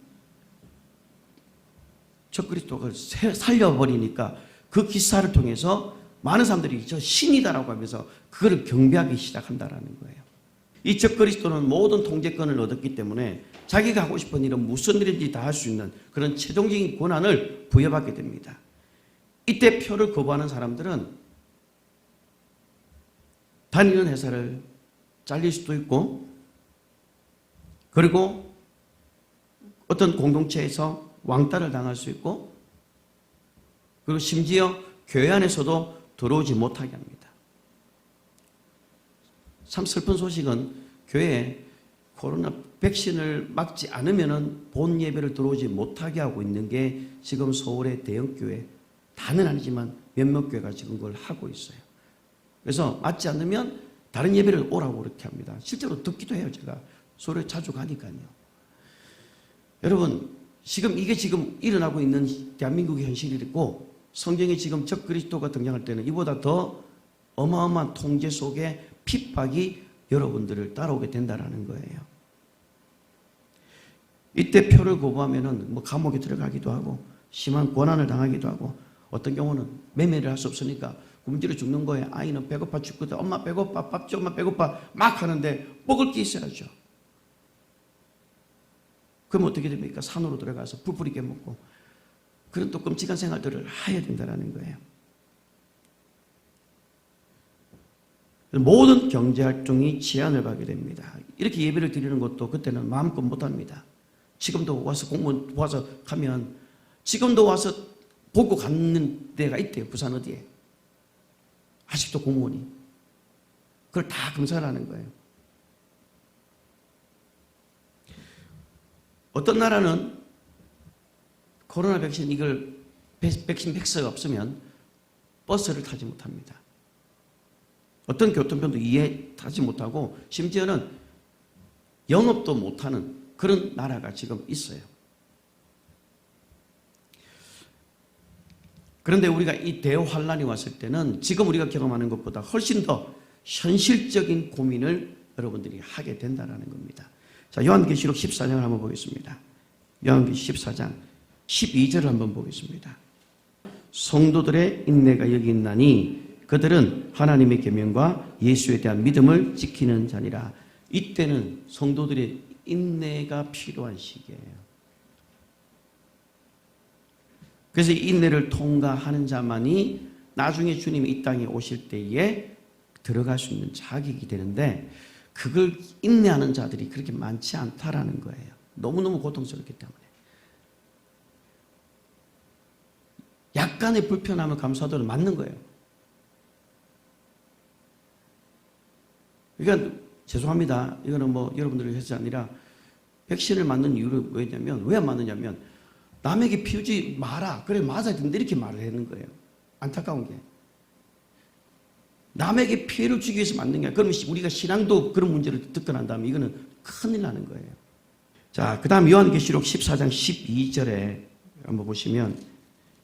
적 그리스도가 살려버리니까 그 기사를 통해서 많은 사람들이 저 신이다라고 하면서 그거를 경배하기 시작한다라는 거예요. 이 적그리스도는 모든 통제권을 얻었기 때문에 자기가 하고 싶은 일은 무슨 일인지 다 할 수 있는 그런 최종적인 권한을 부여받게 됩니다. 이때 표를 거부하는 사람들은 다니는 회사를 잘릴 수도 있고, 그리고 어떤 공동체에서 왕따를 당할 수 있고, 그리고 심지어 교회 안에서도 들어오지 못하게 합니다. 참 슬픈 소식은 교회에 코로나 백신을 맞지 않으면 본 예배를 들어오지 못하게 하고 있는 게 지금 서울의 대형교회, 다는 아니지만 몇몇 교회가 지금 그걸 하고 있어요. 그래서 맞지 않으면 다른 예배를 오라고 그렇게 합니다. 실제로 듣기도 해요. 제가 서울에 자주 가니까요. 여러분, 이게 지금 일어나고 있는 대한민국의 현실이고, 성경에 지금 적그리스도가 등장할 때는 이보다 더 어마어마한 통제 속에 핍박이 여러분들을 따라오게 된다는 거예요. 이때 표를 거부하면은 감옥에 들어가기도 하고, 심한 고난을 당하기도 하고, 어떤 경우는 매매를 할 수 없으니까 굶주려 죽는 거예요. 아이는 배고파 죽거든. 엄마 배고파, 밥 줘, 엄마 배고파. 막 하는데 먹을 게 있어야죠. 그럼 어떻게 됩니까? 산으로 들어가서 부풀리게 먹고 그런 또 끔찍한 생활들을 해야 된다는 거예요. 모든 경제활동이 제한을 받게 됩니다. 이렇게 예배를 드리는 것도 그때는 마음껏 못합니다. 지금도 와서 공무원 와서 가면 지금도 와서 보고 가는 데가 있대요. 부산 어디에. 아직도 공무원이. 그걸 다 검사를 하는 거예요. 어떤 나라는 코로나 백신 백신 백서가 없으면 버스를 타지 못합니다. 어떤 교통편도 타지 못하고 심지어는 영업도 못하는 그런 나라가 지금 있어요. 그런데 우리가 이 대환란이 왔을 때는 지금 우리가 경험하는 것보다 훨씬 더 현실적인 고민을 여러분들이 하게 된다는 겁니다. 자, 요한계시록 14장을 한번 보겠습니다. 요한계시록 14장 12절을 한번 보겠습니다. 성도들의 인내가 여기 있나니 그들은 하나님의 계명과 예수에 대한 믿음을 지키는 자니라. 이때는 성도들의 인내가 필요한 시기예요. 그래서 이 인내를 통과하는 자만이 나중에 주님이 이 땅에 오실 때에 들어갈 수 있는 자격이 되는데, 그걸 인내하는 자들이 그렇게 많지 않다라는 거예요. 너무너무 고통스럽기 때문에. 약간의 불편함을 감수하도록 맞는 거예요. 그러니까 죄송합니다. 이거는 여러분들이 해서 아니라 백신을 맞는 이유는 왜냐면, 왜 안 맞느냐면 남에게 피우지 마라. 그래 맞아야 된다. 이렇게 말을 하는 거예요. 안타까운 게. 남에게 피해를 주기 위해서 맞는 게 아니라, 그러면 우리가 신앙도 그런 문제를 듣고 난 다음에 이거는 큰일 나는 거예요. 자, 그 다음 요한계시록 14장 12절에 한번 보시면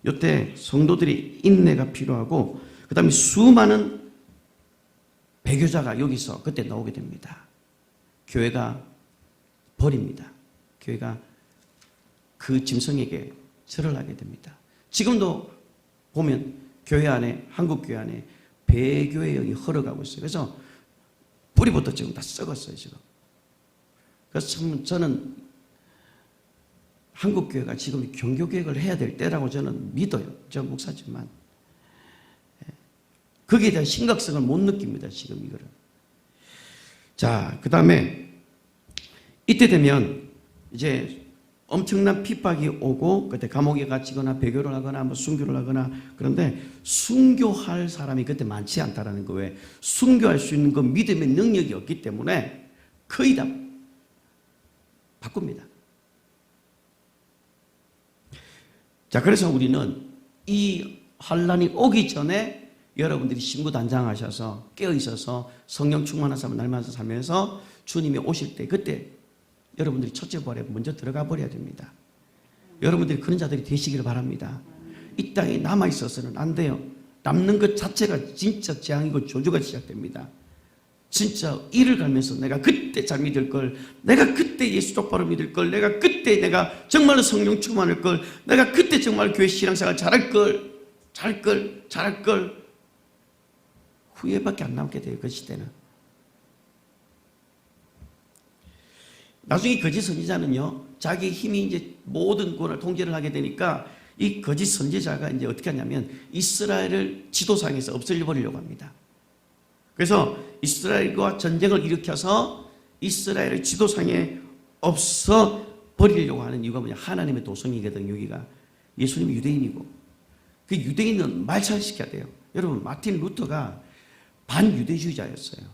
이때 성도들이 인내가 필요하고, 그 다음에 수많은 배교자가 여기서 그때 나오게 됩니다. 교회가 버립니다. 교회가 그 짐승에게 절을 하게 됩니다. 지금도 보면 교회 안에, 한국 교회 안에 배교의 영이 흘러가고 있어요. 그래서 뿌리부터 지금 다 썩었어요, 지금. 그래서 저는 한국 교회가 지금 종교개혁을 해야 될 때라고 저는 믿어요. 저 목사지만. 거기에 대한 심각성을 못 느낍니다, 지금 이거를. 자, 그 다음에 이때 되면 이제 엄청난 핍박이 오고, 그때 감옥에 갇히거나 배교를 하거나 순교를 하거나, 그런데 순교할 사람이 그때 많지 않다라는 거예요. 순교할 수 있는 그 믿음의 능력이 없기 때문에 거의 다 바꿉니다. 자, 그래서 우리는 이 환란이 오기 전에 여러분들이 신구단장하셔서 깨어있어서 성령 충만한 삶을 날마다 살면서 주님이 오실 때, 그때 여러분들이 첫째 부활에 먼저 들어가 버려야 됩니다. 여러분들이 그런 자들이 되시기를 바랍니다. 이 땅에 남아있어서는 안 돼요. 남는 것 자체가 진짜 재앙이고 저주가 시작됩니다. 진짜 이를 갈면서 내가 그때 잘 믿을 걸, 내가 그때 예수 똑바로 믿을 걸, 내가 그때 내가 정말로 성령 충만할 걸, 내가 그때 정말 교회 신앙생활 잘할 걸. 후예밖에 안 남게 돼요. 그 시대는. 나중에 거짓 선지자는요, 자기 힘이 이제 모든 권을 통제를 하게 되니까 이 거짓 선지자가 이제 어떻게 하냐면 이스라엘을 지도상에서 없애려 버리려고 합니다. 그래서 이스라엘과 전쟁을 일으켜서 이스라엘을 지도상에 없어 버리려고 하는 이유가 뭐냐? 하나님의 도성이거든요. 여기가 예수님이 유대인이고 그 유대인은 말살시켜야 돼요. 여러분, 마틴 루터가 반유대주의자였어요.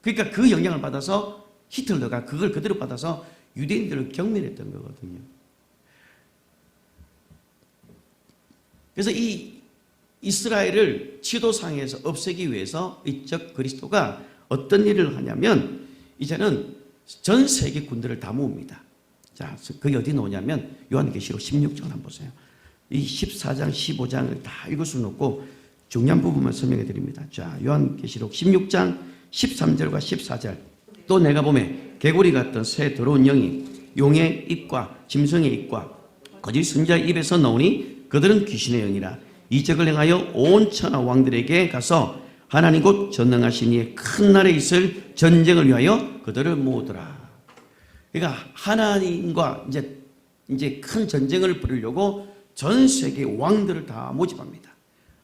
그러니까 그 영향을 받아서 히틀러가 그걸 그대로 받아서 유대인들을 경멸했던 거거든요. 그래서 이 이스라엘을 지도상에서 없애기 위해서 이적 그리스도가 어떤 일을 하냐면 이제는 전 세계 군대를 다 모읍니다. 자, 그게 어디 나오냐면 요한계시록 16장 한번 보세요. 이 14장, 15장을 다 읽을 수는 없고 중요한 부분만 설명해 드립니다. 자, 요한계시록 16장 13절과 14절. 또 내가 보매 개구리 같던 새 더러운 영이 용의 입과 짐승의 입과 거짓 선지자의 입에서 나오니 그들은 귀신의 영이라 이적을 행하여 온 천하 왕들에게 가서 하나님 곧 전능하신 이의 큰 날에 있을 전쟁을 위하여 그들을 모으더라. 그러니까 하나님과 이제 큰 전쟁을 벌이려고 전 세계 왕들을 다 모집합니다.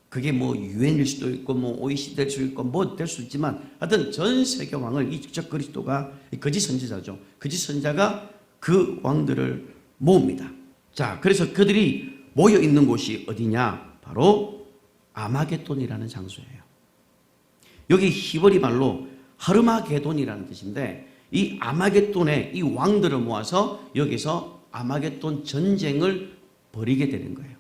그게 뭐 유엔일 수도 있고 뭐 OECD 될 수 있고 뭐 될 수 있지만 하여튼 전 세계 왕을 이적 그리스도가 거짓 선지자죠. 거짓 선지자가 그 왕들을 모읍니다. 자, 그래서 그들이 모여 있는 곳이 어디냐? 바로 아마겟돈이라는 장소예요. 여기 히브리 말로 하르마게돈이라는 뜻인데 이 아마겟돈에 이 왕들을 모아서 여기서 아마겟돈 전쟁을 벌이게 되는 거예요.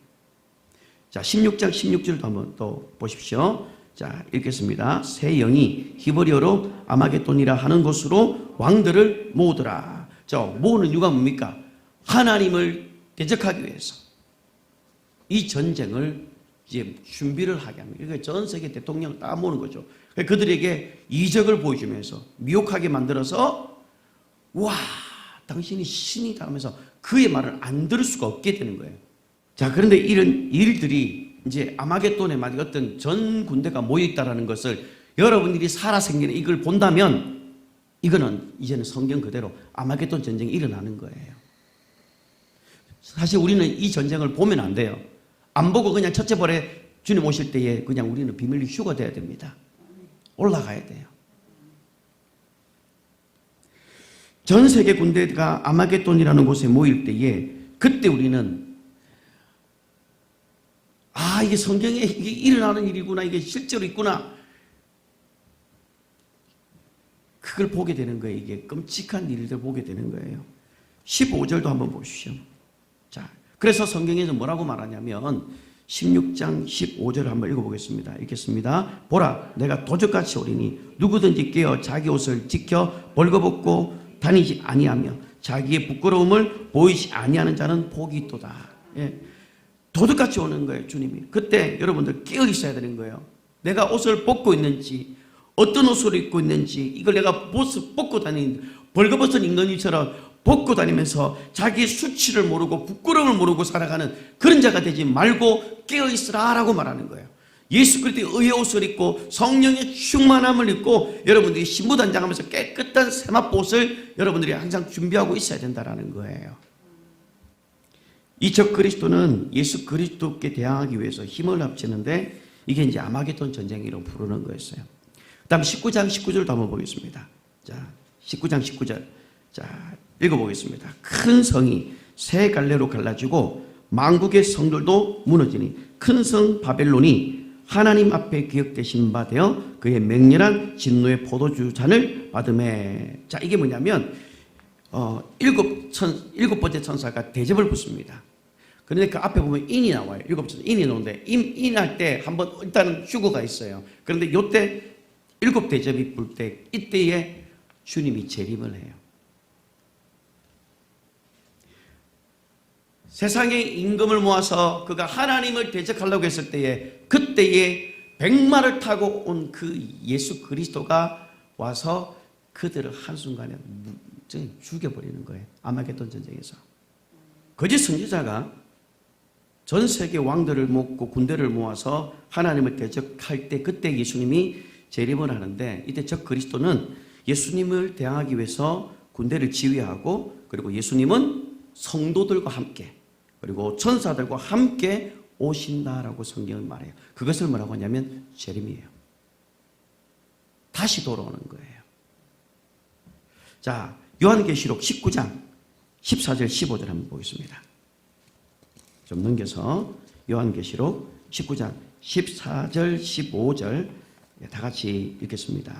자, 16장 16절도 한번 또 보십시오. 자, 읽겠습니다. 새 영이 히브리어로 아마겟돈이라 하는 곳으로 왕들을 모으더라. 자, 모으는 이유가 뭡니까? 하나님을 대적하기 위해서 이 전쟁을 이제 준비를 하게 합니다. 그러니까 전 세계 대통령을 다 모으는 거죠. 그들에게 이적을 보여주면서 미혹하게 만들어서 와, 당신이 신이다 하면서 그의 말을 안 들을 수가 없게 되는 거예요. 자, 그런데 이런 일들이 이제 아마겟돈에 만약 어떤 전 군대가 모여있다는 것을 여러분들이 살아생전에 이걸 본다면 이거는 이제는 성경 그대로 아마겟돈 전쟁이 일어나는 거예요. 사실 우리는 이 전쟁을 보면 안 돼요. 안 보고 그냥 첫째 벌에 주님 오실 때에 그냥 우리는 비밀리 휴가 돼야 됩니다. 올라가야 돼요. 전 세계 군대가 아마겟돈이라는 곳에 모일 때에 그때 우리는 이게 성경에 이게 일어나는 일이구나, 이게 실제로 있구나, 그걸 보게 되는 거예요. 이게 끔찍한 일들 보게 되는 거예요. 15절도 한번 보십시오. 자, 그래서 성경에서 뭐라고 말하냐면 16장 15절을 한번 읽어보겠습니다. 읽겠습니다. 보라, 내가 도적같이 오리니 누구든지 깨어 자기 옷을 지켜 벌거벗고 다니지 아니하며 자기의 부끄러움을 보이지 아니하는 자는 복이 있도다. 예. 도둑같이 오는 거예요, 주님이. 그때 여러분들 깨어 있어야 되는 거예요. 내가 옷을 벗고 있는지, 어떤 옷을 입고 있는지, 이걸 내가 벗고 다니는, 벌거벗은 인간이처럼 벗고 다니면서 자기의 수치를 모르고 부끄러움을 모르고 살아가는 그런 자가 되지 말고 깨어 있으라 라고 말하는 거예요. 예수 그리스도의 의의 옷을 입고 성령의 충만함을 입고 여러분들이 신부단장하면서 깨끗한 세마포옷을 여러분들이 항상 준비하고 있어야 된다는 거예요. 이적 그리스도는 예수 그리스도께 대항하기 위해서 힘을 합치는데 이게 이제 아마겟돈 전쟁이라고 부르는 거였어요. 그 다음 19장 19절도 한번 보겠습니다. 자, 19장 19절. 자, 읽어보겠습니다. 큰 성이 세 갈래로 갈라지고 만국의 성들도 무너지니 큰 성 바벨론이 하나님 앞에 기억되신 바 되어 그의 맹렬한 진노의 포도주 잔을 받음에. 자, 이게 뭐냐면 일곱 번째 천사가 대접을 붙습니다. 그런데 그 앞에 보면 인이 나와요. 일곱 천사 인이 나오는데 인할 때 한번 일단은 휴거가 있어요. 그런데 요때 일곱 대접이 불 때 이때에 주님이 재림을 해요. 세상의 임금을 모아서 그가 하나님을 대적하려고 했을 때에 그때에 백마를 타고 온 그 예수 그리스도가 와서 그들을 한순간에 죽여버리는 거예요. 아마겟돈 전쟁에서. 거짓 선지자가 전 세계 왕들을 모으고 군대를 모아서 하나님을 대적할 때 그때 예수님이 재림을 하는데 이때 적 그리스도는 예수님을 대항하기 위해서 군대를 지휘하고 그리고 예수님은 성도들과 함께 그리고 천사들과 함께 오신다라고 성경은 말해요. 그것을 뭐라고 하냐면 재림이에요. 다시 돌아오는 거예요. 자, 요한계시록 19장 14절 15절 한번 보겠습니다. 좀 넘겨서 요한계시록 19장 14절 15절 다 같이 읽겠습니다.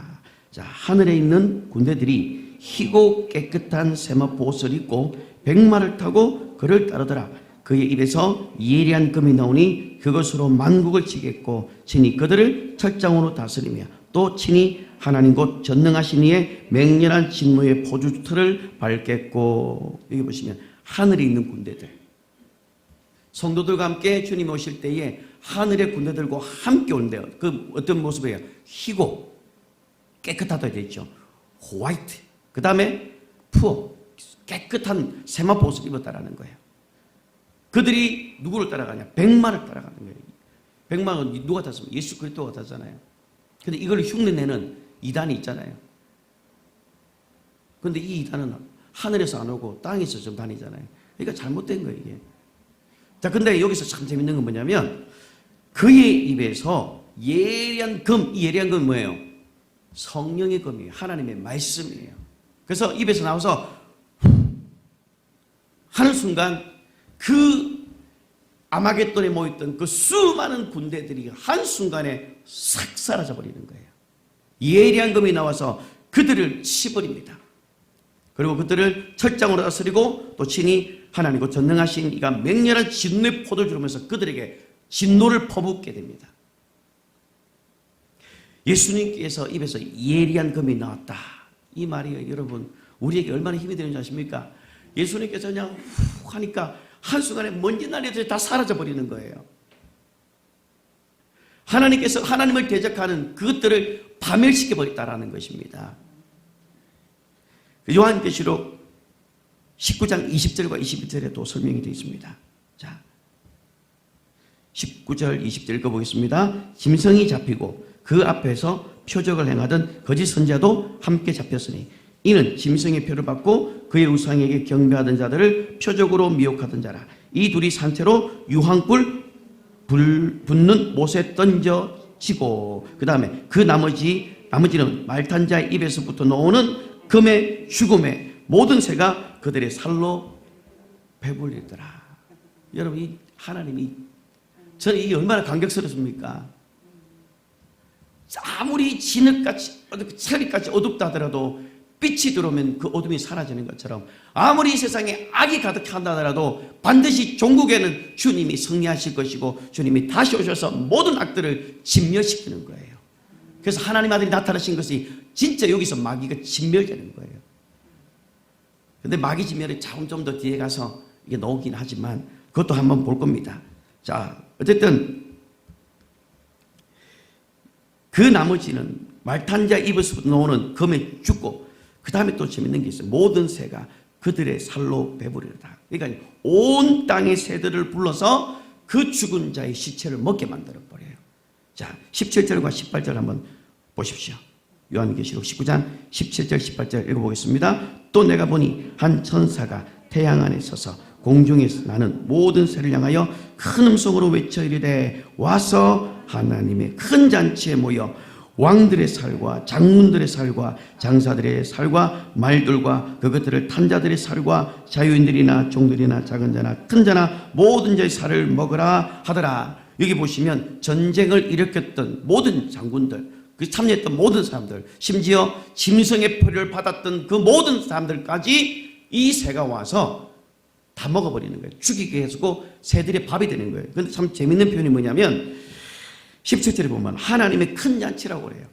자, 하늘에 있는 군대들이 희고 깨끗한 세마포 옷을 입고 백마를 타고 그를 따르더라. 그의 입에서 예리한 금이 나오니 그것으로 만국을 치겠고 친히 그들을 철장으로 다스리며 또 친히 하나님 곧 전능하신 이의 맹렬한 진노의 포주틀을 밟겠고. 여기 보시면 하늘에 있는 군대들, 성도들과 함께 주님 오실 때에 하늘의 군대들과 함께 온대요. 그 어떤 모습이에요? 희고 깨끗하다 되어 있죠. 화이트, 그 다음에 푸어, 깨끗한 세마포 옷을 입었다라는 거예요. 그들이 누구를 따라가냐? 백마를 따라가는 거예요. 백마는 누가 탔습니까? 예수 그리스도가 탔잖아요. 근데 이걸 흉내내는 이단이 있잖아요. 근데 이 이단은 하늘에서 안 오고 땅에서 좀 다니잖아요. 그러니까 잘못된 거예요, 이게. 자, 근데 여기서 참 재밌는 건 뭐냐면 그의 입에서 예리한 금, 이 예리한 금은 뭐예요? 성령의 금이에요. 하나님의 말씀이에요. 그래서 입에서 나와서 하는 순간 그 아마겟돈에 모였던 그 수많은 군대들이 한순간에 싹 사라져 버리는 거예요. 예리한 금이 나와서 그들을 치버립니다. 그리고 그들을 철장으로 다스리고 또 친히 하나님과 전능하신 이가 맹렬한 진노의 포도를 주면서 그들에게 진노를 퍼붓게 됩니다. 예수님께서 입에서 예리한 금이 나왔다. 이 말이 여러분 우리에게 얼마나 힘이 되는지 아십니까? 예수님께서 그냥 훅 하니까 한순간에 먼지 날리듯이 다 사라져 버리는 거예요. 하나님께서 하나님을 대적하는 그것들을 파멸시켜 버렸다라는 것입니다. 요한계시록 19장 20절과 21절에도 설명이 되어 있습니다. 자, 19절 20절 읽어보겠습니다. 짐승이 잡히고 그 앞에서 표적을 행하던 거짓 선지자도 함께 잡혔으니 이는 짐승의 표를 받고 그의 우상에게 경배하던 자들을 표적으로 미혹하던 자라. 이 둘이 산채로 유황불 붙는 못에 던져지고 그 다음에 그 나머지는 말탄 자의 입에서부터 나오는 금의 죽음에 모든 새가 그들의 살로 배불리더라. 여러분, 이 하나님이 저는 이게 얼마나 감격스럽습니까? 아무리 진흙같이 철이같이 어둡다 하더라도 빛이 들어오면 그 어둠이 사라지는 것처럼 아무리 이 세상에 악이 가득한다 하더라도 반드시 종국에는 주님이 승리하실 것이고 주님이 다시 오셔서 모든 악들을 진멸시키는 거예요. 그래서 하나님 아들이 나타나신 것이 진짜 여기서 마귀가 진멸되는 거예요. 근데 마귀 진멸이 좀 더 뒤에 가서 이게 나오긴 하지만 그것도 한번 볼 겁니다. 자, 어쨌든 그 나머지는 말탄자 입에서부터 나오는 금에 죽고 그 다음에 또 재밌는 게 있어요. 모든 새가 그들의 살로 배부르다. 그러니까 온 땅의 새들을 불러서 그 죽은 자의 시체를 먹게 만들어버려요. 자, 17절과 18절 한번 보십시오. 요한계시록 19장 17절 18절 읽어보겠습니다. 또 내가 보니 한 천사가 태양 안에 서서 공중에서 나는 모든 새를 향하여 큰 음성으로 외쳐 이르되 와서 하나님의 큰 잔치에 모여 왕들의 살과 장군들의 살과 장사들의 살과 말들과 그것들을 탄 자들의 살과 자유인들이나 종들이나 작은 자나 큰 자나 모든 자의 살을 먹으라 하더라. 여기 보시면 전쟁을 일으켰던 모든 장군들, 그 참여했던 모든 사람들, 심지어 짐승의 표를 받았던 그 모든 사람들까지 이 새가 와서 다 먹어버리는 거예요. 죽이게 해주고 새들의 밥이 되는 거예요. 그런데 참 재밌는 표현이 뭐냐면 17절에 보면 하나님의 큰 잔치라고 그래요.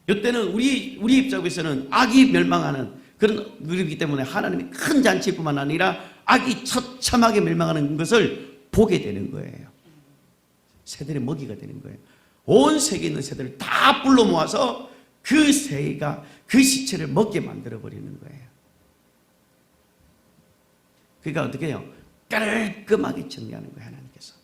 이때는 우리 입장에서는 악이 멸망하는 그런 그렇기 때문에 하나님의 큰 잔치뿐만 아니라 악이 처참하게 멸망하는 것을 보게 되는 거예요. 새들의 먹이가 되는 거예요. 온 세계에 있는 새들을 다 불러 모아서 그 새가 그 시체를 먹게 만들어 버리는 거예요. 그러니까 어떻게 해요? 깔끔하게 정리하는 거예요. 하나님께서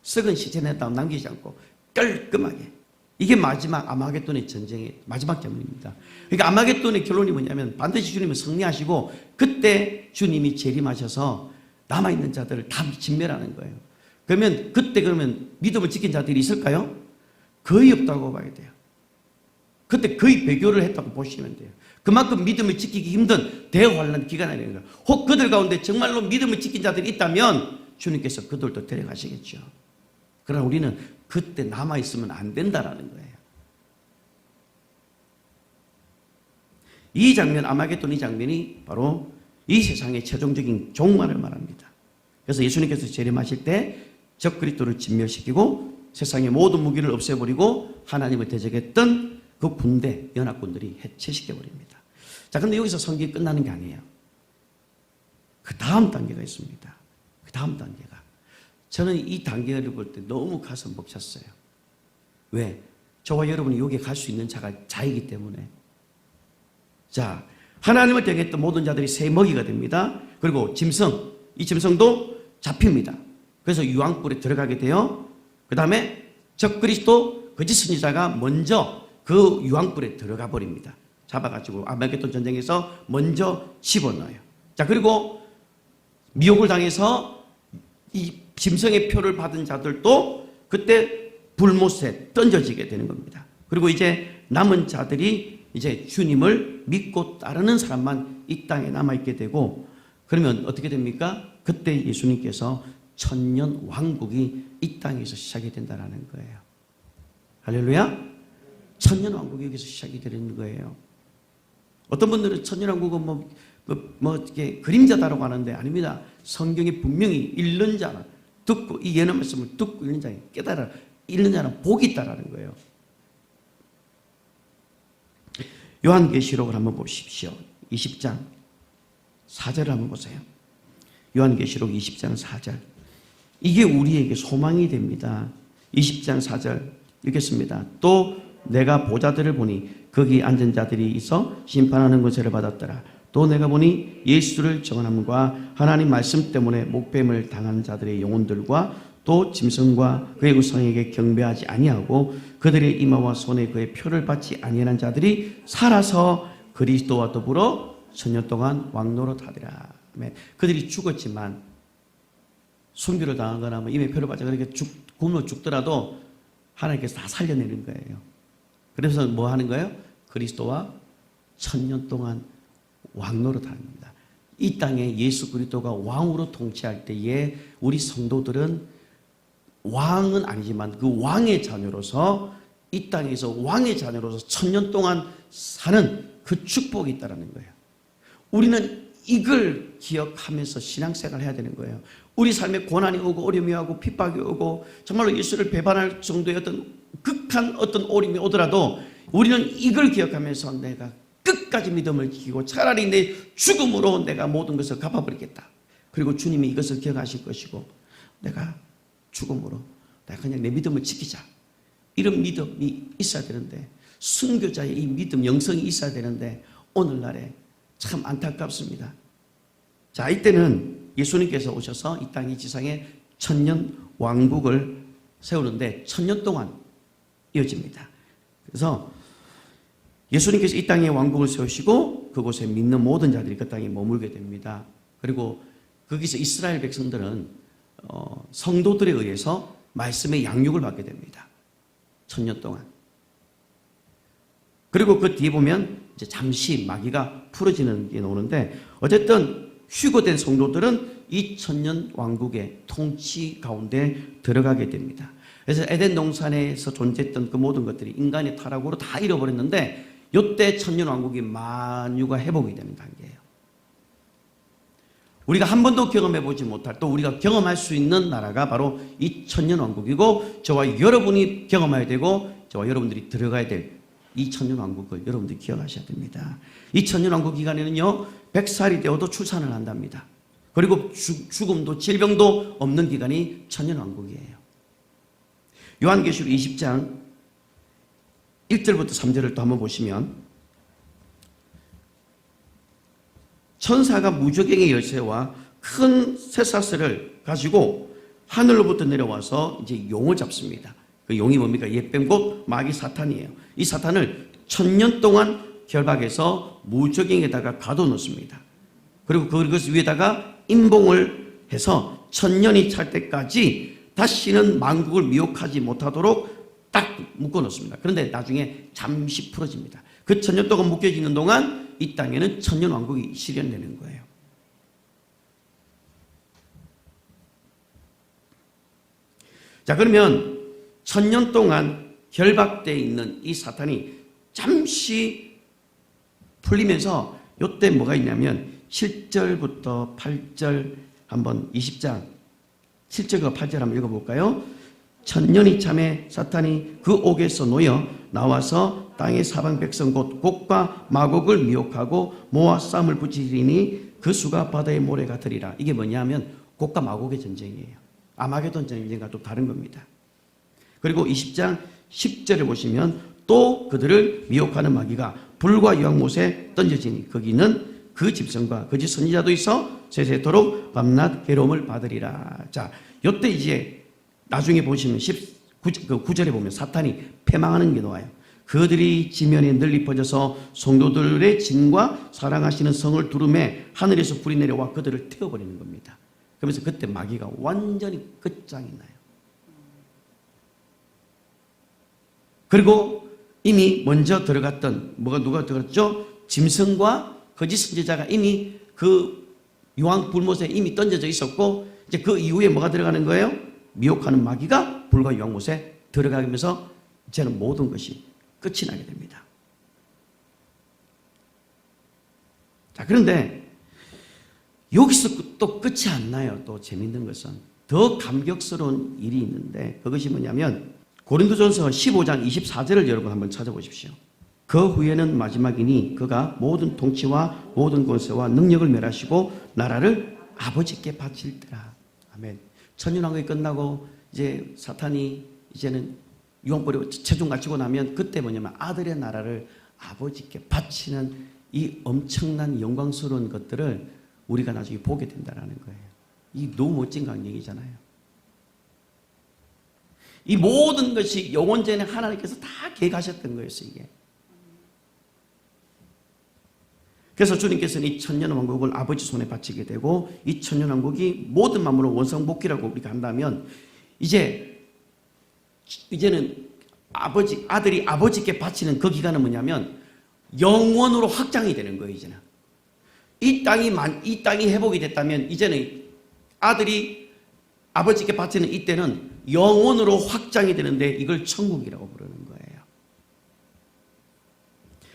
썩은 시체에다 남기지 않고 깔끔하게. 이게 마지막 아마겟돈의 전쟁의 마지막 장면입니다. 그러니까 아마겟돈의 결론이 뭐냐면 반드시 주님은 승리하시고 그때 주님이 재림하셔서 남아있는 자들을 다 진멸하는 거예요. 그러면 그때 믿음을 지킨 자들이 있을까요? 거의 없다고 봐야 돼요. 그때 거의 배교를 했다고 보시면 돼요. 그만큼 믿음을 지키기 힘든 대환란 기간이 아니에요. 혹 그들 가운데 정말로 믿음을 지킨 자들이 있다면 주님께서 그들도 데려가시겠죠. 그러나 우리는 그때 남아있으면 안 된다라는 거예요. 이 장면, 아마겟돈 이 장면이 바로 이 세상의 최종적인 종말을 말합니다. 그래서 예수님께서 재림하실 때 적그리스도를 진멸시키고 세상의 모든 무기를 없애버리고 하나님을 대적했던 그 군대, 연합군들이 해체시켜버립니다. 자, 근데 여기서 성경이 끝나는 게 아니에요. 그 다음 단계가 있습니다. 그 다음 단계가. 저는 이 단계를 볼 때 너무 가슴 벅찼어요. 왜? 저와 여러분이 여기에 갈 수 있는 자가 자이기 때문에. 자, 하나님을 대적했던 모든 자들이 새 먹이가 됩니다. 그리고 짐승, 이 짐승도 잡힙니다. 그래서 유황불에 들어가게 돼요. 그 다음에 적그리스도 거짓 선지자가 먼저 그 유황불에 들어가 버립니다. 잡아가지고 아마겟돈 전쟁에서 먼저 집어넣어요. 자, 그리고 미혹을 당해서 이 짐승의 표를 받은 자들도 그때 불못에 던져지게 되는 겁니다. 그리고 이제 남은 자들이 이제 주님을 믿고 따르는 사람만 이 땅에 남아있게 되고, 그러면 어떻게 됩니까? 그때 예수님께서 천년 왕국이 이 땅에서 시작이 된다는 거예요. 할렐루야. 천년 왕국이 여기서 시작이 되는 거예요. 어떤 분들은 천년 왕국은 이렇게 그림자다라고 하는데 아닙니다. 성경이 분명히 읽는 자는 듣고, 이 예언의 말씀을 듣고 읽는 자에 깨달아 읽는 자는 복이 있다라는 거예요. 요한계시록을 한번 보십시오. 20장 4절을 한번 보세요. 요한계시록 20장 4절. 이게 우리에게 소망이 됩니다. 20장 4절 읽겠습니다. 또 내가 보좌들을 보니 거기 앉은 자들이 있어 심판하는 권세를 받았더라. 또 내가 보니 예수를 정언함과 하나님 말씀 때문에 목뱀을 당한 자들의 영혼들과 또 짐승과 그의 우상에게 경배하지 아니하고 그들의 이마와 손에 그의 표를 받지 아니하는 자들이 살아서 그리스도와 더불어 천년 동안 왕노릇하리라. 그들이 죽었지만 순교를 당하거나 임의 표를 받지 그렇게 굶어 죽더라도 하나님께서 다 살려내는 거예요. 그래서 뭐 하는 거예요? 그리스도와 천년 동안 왕노릇하는 겁니다. 이 땅에 예수 그리스도가 왕으로 통치할 때에 우리 성도들은 왕은 아니지만 그 왕의 자녀로서 이 땅에서 왕의 자녀로서 천년 동안 사는 그 축복이 있다는 거예요. 우리는 이걸 기억하면서 신앙생활을 해야 되는 거예요. 우리 삶에 고난이 오고 어려움이 오고 핍박이 오고 정말로 예수를 배반할 정도의 어떤 극한 어떤 어려움이 오더라도 우리는 이걸 기억하면서 내가 끝까지 믿음을 지키고 차라리 내 죽음으로 내가 모든 것을 갚아버리겠다. 그리고 주님이 이것을 기억하실 것이고 내가 죽음으로 내가 그냥 내 믿음을 지키자. 이런 믿음이 있어야 되는데 순교자의 이 믿음 영성이 있어야 되는데 오늘날에 참 안타깝습니다. 자, 이때는 예수님께서 오셔서 이 땅 이 지상에 천년 왕국을 세우는데 천년 동안 이어집니다. 그래서 예수님께서 이 땅에 왕국을 세우시고 그곳에 믿는 모든 자들이 그 땅에 머물게 됩니다. 그리고 거기서 이스라엘 백성들은 성도들에 의해서 말씀의 양육을 받게 됩니다. 천년 동안. 그리고 그 뒤에 보면 이제 잠시 마귀가 풀어지는 게 나오는데 어쨌든 휴거된 성도들은 이 천년 왕국의 통치 가운데 들어가게 됩니다. 그래서 에덴 동산에서 존재했던 그 모든 것들이 인간의 타락으로 다 잃어버렸는데 이때 천년 왕국이 만유가 회복이 되는 단계예요. 우리가 한 번도 경험해보지 못할 또 우리가 경험할 수 있는 나라가 바로 이 천년 왕국이고 저와 여러분이 경험해야 되고 저와 여러분들이 들어가야 될 이 천년 왕국을 여러분들이 기억하셔야 됩니다. 이 천년 왕국 기간에는요 100살이 되어도 출산을 한답니다. 그리고 죽음도 질병도 없는 기간이 천년 왕국이에요. 요한계시록 20장 1절부터 3절을 또 한번 보시면 천사가 무저갱의 열쇠와 큰 쇠사슬을 가지고 하늘로부터 내려와서 이제 용을 잡습니다. 그 용이 뭡니까? 옛뱀 곧 마귀 사탄이에요. 이 사탄을 1000년 동안 결박해서 무적행에다가 가둬놓습니다. 그리고 그것 위에다가 임봉을 해서 1000년이 찰 때까지 다시는 만국을 미혹하지 못하도록 딱 묶어놓습니다. 그런데 나중에 잠시 풀어집니다. 그 1000년 동안 묶여지는 동안 이 땅에는 천년왕국이 실현되는 거예요. 자, 그러면 1000년 동안 결박되어 있는 이 사탄이 잠시 풀리면서 이때 뭐가 있냐면 7절부터 8절 한번 20장 7절과 8절 한번 읽어볼까요? 1000년이 참에 사탄이 그 옥에서 놓여 나와서 땅의 사방 백성 곧 곡과 마곡을 미혹하고 모아 싸움을 붙이리니 그 수가 바다의 모래 같으리라. 이게 뭐냐면 곡과 마곡의 전쟁이에요. 아마게돈 전쟁과 또 다른 겁니다. 그리고 20장 10절에 보시면 또 그들을 미혹하는 마귀가 불과 유황못에 던져지니 거기는 그 집성과 거짓 선지자도 있어 세세토록 밤낮 괴로움을 받으리라. 자, 요때 이제 나중에 보시면 9절에 보면 사탄이 패망하는 게 나와요. 그들이 지면에 널리 퍼져서 성도들의 진과 사랑하시는 성을 두름에 하늘에서 불이 내려와 그들을 태워버리는 겁니다. 그러면서 그때 마귀가 완전히 끝장이 나요. 그리고 이미 먼저 들어갔던 누가 들어갔죠? 짐승과 거짓 선지자가 이미 그 유황 불못에 이미 던져져 있었고 이제 그 이후에 뭐가 들어가는 거예요? 미혹하는 마귀가 불과 유황못에 들어가면서 이제는 모든 것이 끝이 나게 됩니다. 자, 그런데 여기서 또 끝이 안 나요. 또 재밌는 것은 더 감격스러운 일이 있는데 그것이 뭐냐면 고린도전서 15장 24절을 여러분 한번 찾아보십시오. 그 후에는 마지막이니 그가 모든 통치와 모든 권세와 능력을 멸하시고 나라를 아버지께 바칠더라. 아멘. 천년왕국이 끝나고 이제 사탄이 이제는 유황불에 체중 갖추고 나면 그때 뭐냐면 아들의 나라를 아버지께 바치는 이 엄청난 영광스러운 것들을 우리가 나중에 보게 된다는 거예요. 이 너무 멋진 강령이잖아요. 이 모든 것이 영원 전에 하나님께서 다 계획하셨던 거였어요, 이게. 그래서 주님께서는 이 천년왕국을 아버지 손에 바치게 되고 이 천년왕국이 모든 만물을 원상복귀라고 우리가 한다면 이제는 아들이 아버지께 바치는 그 기간은 뭐냐면 영원으로 확장이 되는 거예요, 이제는. 이 땅이 회복이 됐다면 이제는 아들이 아버지께 바치는 이때는 영원으로 확장이 되는데 이걸 천국이라고 부르는 거예요.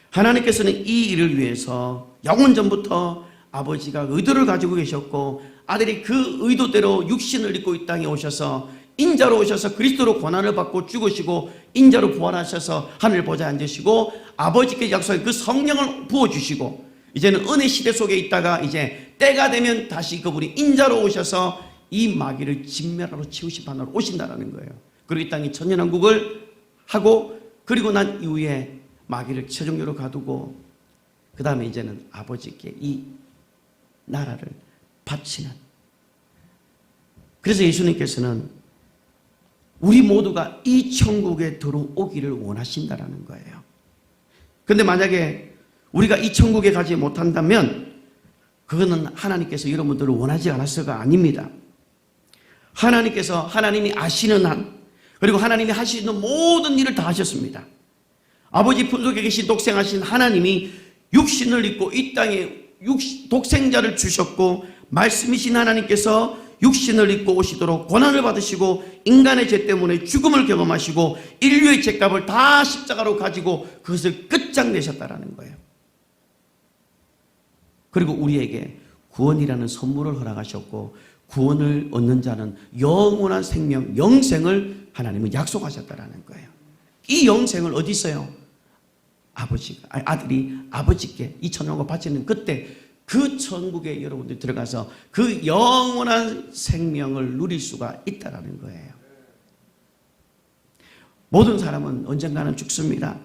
하나님께서는 이 일을 위해서 영원전부터 아버지가 의도를 가지고 계셨고 아들이 그 의도대로 육신을 입고 이 땅에 오셔서 인자로 오셔서 그리스도로 고난을 받고 죽으시고 인자로 부활하셔서 하늘 보좌에 앉으시고 아버지께 약속한 그 성령을 부어주시고 이제는 은혜 시대 속에 있다가 이제 때가 되면 다시 그분이 인자로 오셔서 이 마귀를 진멸하러 치우신 판으로 오신다는 거예요. 그리고 이 땅에 천년왕국을 하고 그리고 난 이후에 마귀를 최종적으로 가두고 그 다음에 이제는 아버지께 이 나라를 바치는. 그래서 예수님께서는 우리 모두가 이 천국에 들어오기를 원하신다는 거예요. 그런데 만약에 우리가 이 천국에 가지 못한다면 그거는 하나님께서 여러분들을 원하지 않았어가 아닙니다. 하나님이 아시는 한 그리고 하나님이 하시는 모든 일을 다 하셨습니다. 아버지 품속에 계신 독생하신 하나님이 육신을 입고 이 땅에 독생자를 주셨고 말씀이신 하나님께서 육신을 입고 오시도록 고난을 받으시고 인간의 죄 때문에 죽음을 경험하시고 인류의 죄값을 다 십자가로 가지고 그것을 끝장내셨다라는 거예요. 그리고 우리에게 구원이라는 선물을 허락하셨고 구원을 얻는 자는 영원한 생명, 영생을 하나님은 약속하셨다라는 거예요. 이 영생을 어디 있어요? 아들이 아버지께 이 천년왕국 바치는 그때 그 천국에 여러분들이 들어가서 그 영원한 생명을 누릴 수가 있다라는 거예요. 모든 사람은 언젠가는 죽습니다.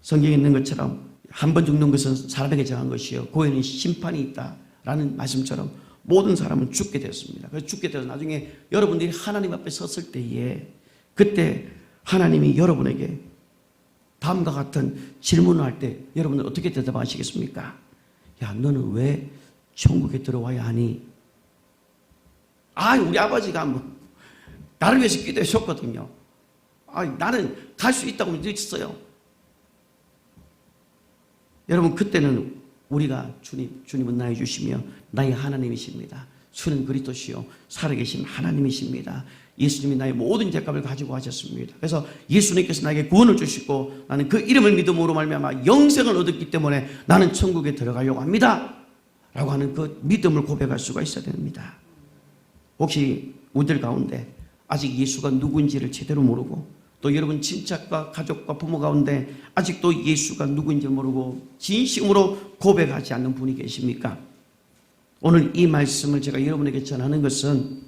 성경에 있는 것처럼 한 번 죽는 것은 사람에게 정한 것이요 고에는 심판이 있다라는 말씀처럼 모든 사람은 죽게 되었습니다. 그래서 죽게 되어서 나중에 여러분들이 하나님 앞에 섰을 때에 그때 하나님이 여러분에게 다음과 같은 질문을 할 때 여러분들 어떻게 대답하시겠습니까? 야, 너는 왜 천국에 들어와야 하니? 우리 아버지가 나를 위해서 기도해 줬거든요. 나는 갈 수 있다고 믿었어요. 여러분, 그때는 우리가 주님은 나의 주시며 나의 하나님이십니다. 주는 그리스도시요 살아계신 하나님이십니다. 예수님이 나의 모든 죄값을 가지고 하셨습니다. 그래서 예수님께서 나에게 구원을 주시고 나는 그 이름을 믿음으로 말미암아 영생을 얻었기 때문에 나는 천국에 들어가려고 합니다 라고 하는 그 믿음을 고백할 수가 있어야 됩니다. 혹시 우리들 가운데 아직 예수가 누구인지를 제대로 모르고 또 여러분 친척과 가족과 부모 가운데 아직도 예수가 누구인지 모르고 진심으로 고백하지 않는 분이 계십니까? 오늘 이 말씀을 제가 여러분에게 전하는 것은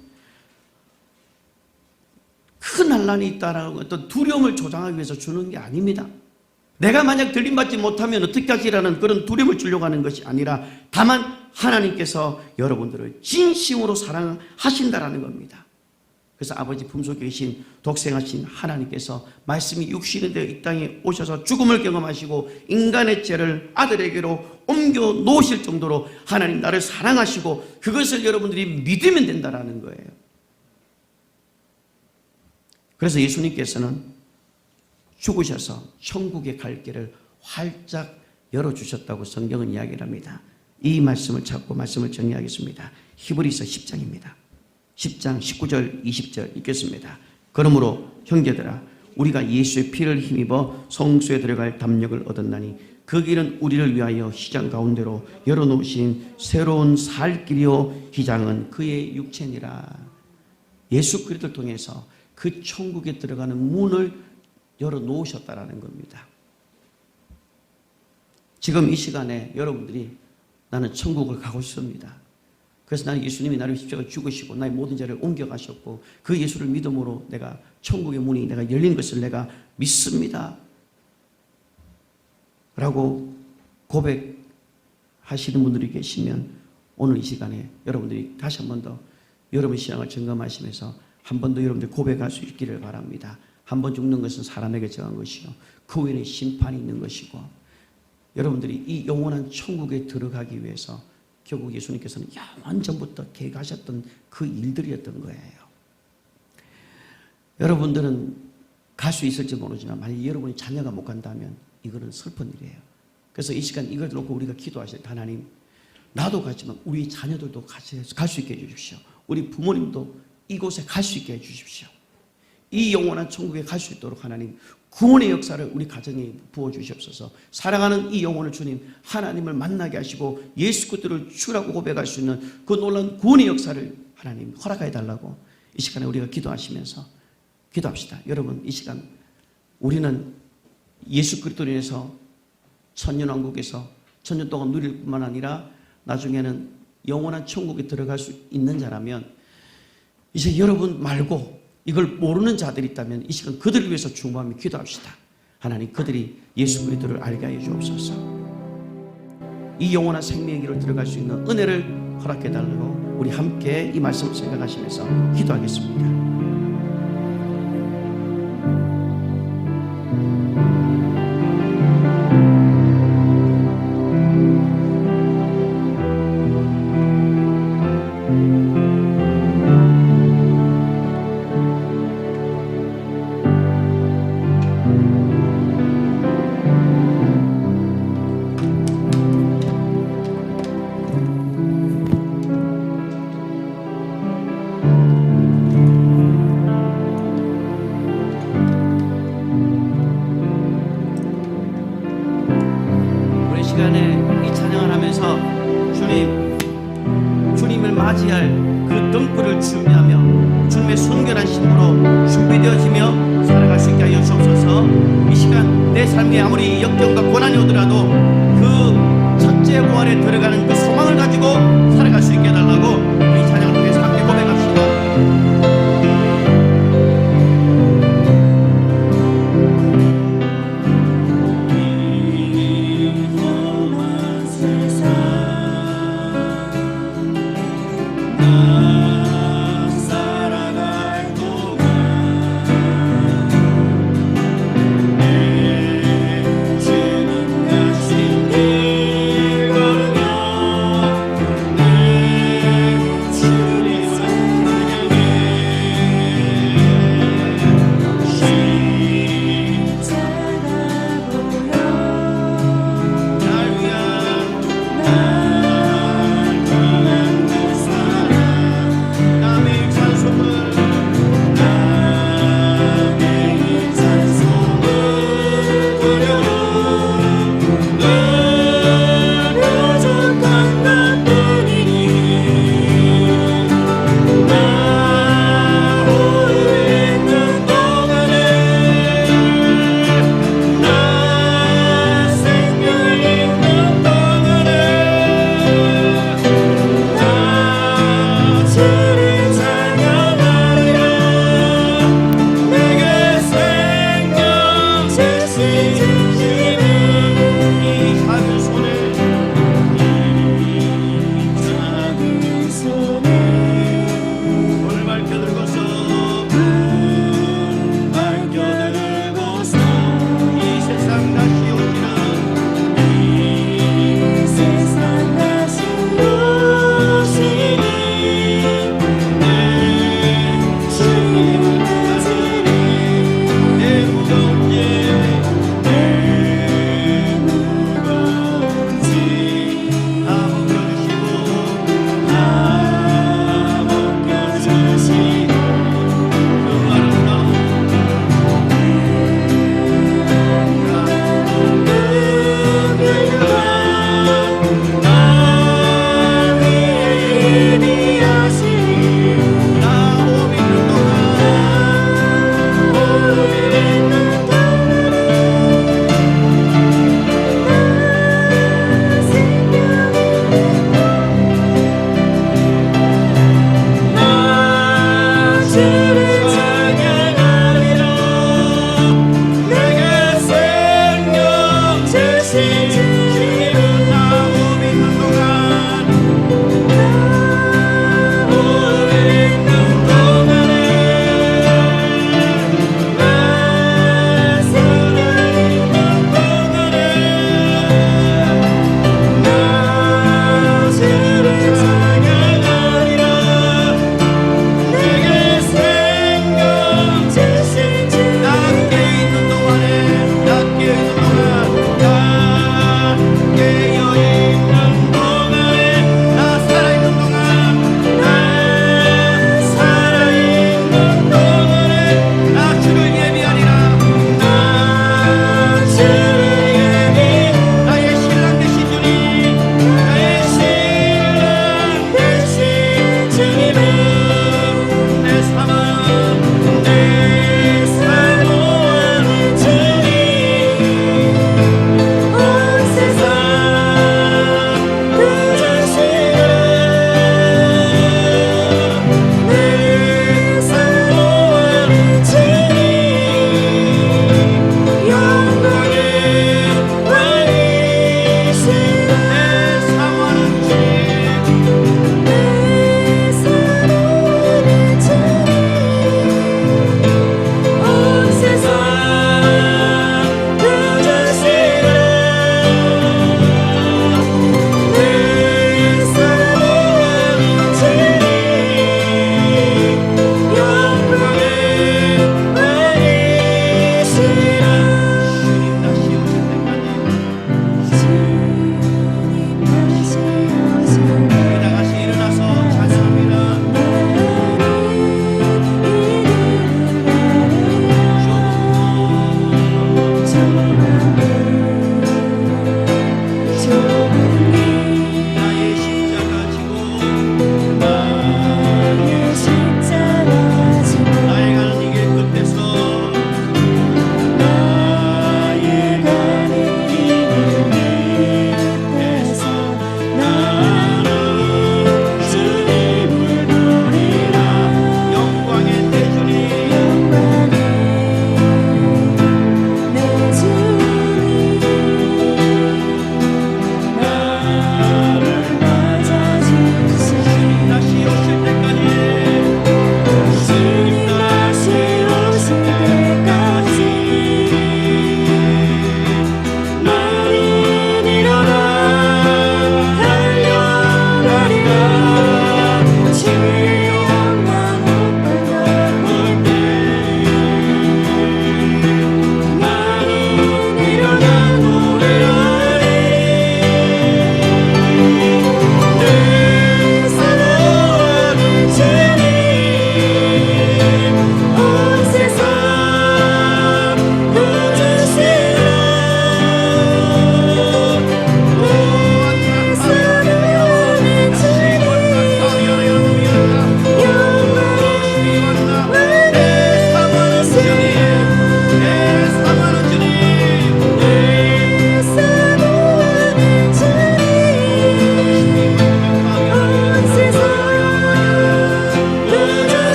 큰 환난이 있다라는 어떤 두려움을 조장하기 위해서 주는 게 아닙니다. 내가 만약 들림받지 못하면 어떻게 하지라는 그런 두려움을 주려고 하는 것이 아니라 다만 하나님께서 여러분들을 진심으로 사랑하신다라는 겁니다. 그래서 아버지 품속에 계신 독생하신 하나님께서 말씀이 육신이 되어 이 땅에 오셔서 죽음을 경험하시고 인간의 죄를 아들에게로 옮겨 놓으실 정도로 하나님 나를 사랑하시고 그것을 여러분들이 믿으면 된다라는 거예요. 그래서 예수님께서는 죽으셔서 천국에 갈 길을 활짝 열어주셨다고 성경은 이야기를 합니다. 이 말씀을 찾고 말씀을 정리하겠습니다. 히브리서 10장입니다. 10장 19절 20절 읽겠습니다. 그러므로 형제들아 우리가 예수의 피를 힘입어 성소에 들어갈 담력을 얻었나니 그 길은 우리를 위하여 시장 가운데로 열어놓으신 새로운 살 길이요 시장은 그의 육체니라. 예수 그리스도를 통해서 그 천국에 들어가는 문을 열어놓으셨다라는 겁니다. 지금 이 시간에 여러분들이 나는 천국을 가고 싶습니다. 그래서 나는 예수님이 나를 십자가에 죽으시고 나의 모든 죄를 옮겨가셨고 그 예수를 믿음으로 내가 천국의 문이 내가 열린 것을 내가 믿습니다 라고 고백하시는 분들이 계시면 오늘 이 시간에 여러분들이 다시 한 번 더 여러분의 신앙을 점검하시면서 한 번 더 여러분들이 고백할 수 있기를 바랍니다. 한 번 죽는 것은 사람에게 정한 것이요 그 후에는 심판이 있는 것이고 여러분들이 이 영원한 천국에 들어가기 위해서 결국 예수님께서는 영원 전부터 계획하셨던 그 일들이었던 거예요. 여러분들은 갈 수 있을지 모르지만 만약 여러분이 자녀가 못 간다면 이거는 슬픈 일이에요. 그래서 이 시간 이걸 놓고 우리가 기도하실 때 하나님 나도 가지만 우리 자녀들도 같이 갈 수 있게 해주십시오. 우리 부모님도 이곳에 갈 수 있게 해주십시오. 이 영원한 천국에 갈 수 있도록 하나님 구원의 역사를 우리 가정에 부어주시옵소서. 사랑하는 이 영혼을 주님 하나님을 만나게 하시고 예수 그리스도를 주라고 고백할 수 있는 그 놀라운 구원의 역사를 하나님 허락해 달라고 이 시간에 우리가 기도하시면서 기도합시다. 여러분 이 시간 우리는 예수 그리스도로 인해서 천년왕국에서 천년 동안 누릴 뿐만 아니라 나중에는 영원한 천국에 들어갈 수 있는 자라면 이제 여러분 말고 이걸 모르는 자들이 있다면 이 시간 그들을 위해서 중보하며 기도합시다. 하나님 그들이 예수 그리스도를 알게 하여 주옵소서. 이 영원한 생명의 길을 들어갈 수 있는 은혜를 허락해 달라고 우리 함께 이 말씀을 생각하시면서 기도하겠습니다. 주님을 맞이할 그 등불을 준비하며 주님의 순결한 신부로 준비되어지며 살아갈 수 있게 하여 주옵소서. 이 시간 내 삶에 아무리 역경과 고난이 오더라도 그 첫째 부활에 들어가는 그 소망을 가지고 살아갈 수 있게 해달라고 우리 찬양을 통해서 함께 고백합시다.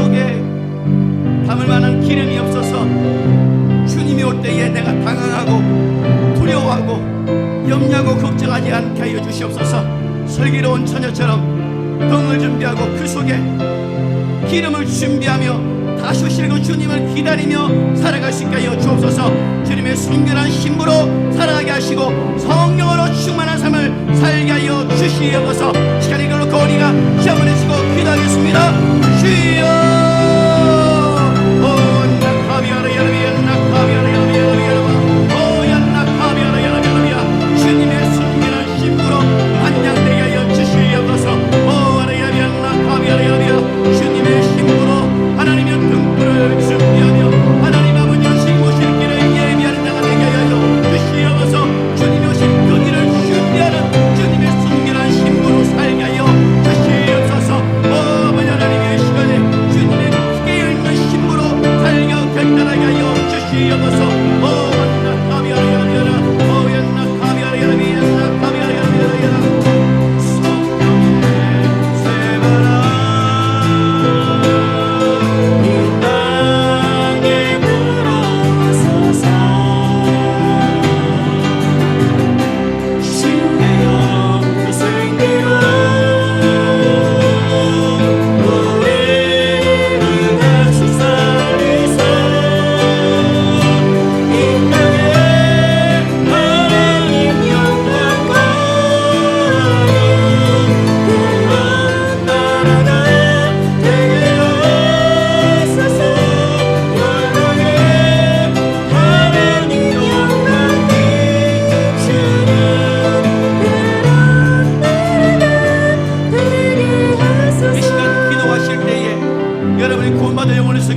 속에 담을 만한 기름이 없어서 주님이 올 때에 내가 당황하고 두려워하고 염려하고 걱정하지 않게 하여 주시옵소서. 슬기로운 처녀처럼 등을 준비하고 그 속에 기름을 준비하며 다시 오시는 주님을 기다리며 살아갈 수 있게 하여 주옵소서. 주님의 순결한 신부로 살아가게 하시고 성령으로 충만한 삶을 살게 하여 주시옵소서. 시간이 걸어놓고 우리가 시험을 해주시고 기도하겠습니다. 주여 주님의 순결한 신부로 반양되게 하여 주시옵소서. 주님의 신부로 하나님의 등불을 준비하며 하나님 아버지 오실 모실 길을 예비하는 자가 되게 하여 주시옵소서. 주님이 오실 그 길을 준비하는 주님의 순결한 신부로 살게 하여 주시옵소서. 아버지 하나님의 시간에 주님의 깨어있는 신부로 살게 결단하게 하여 주시옵소서.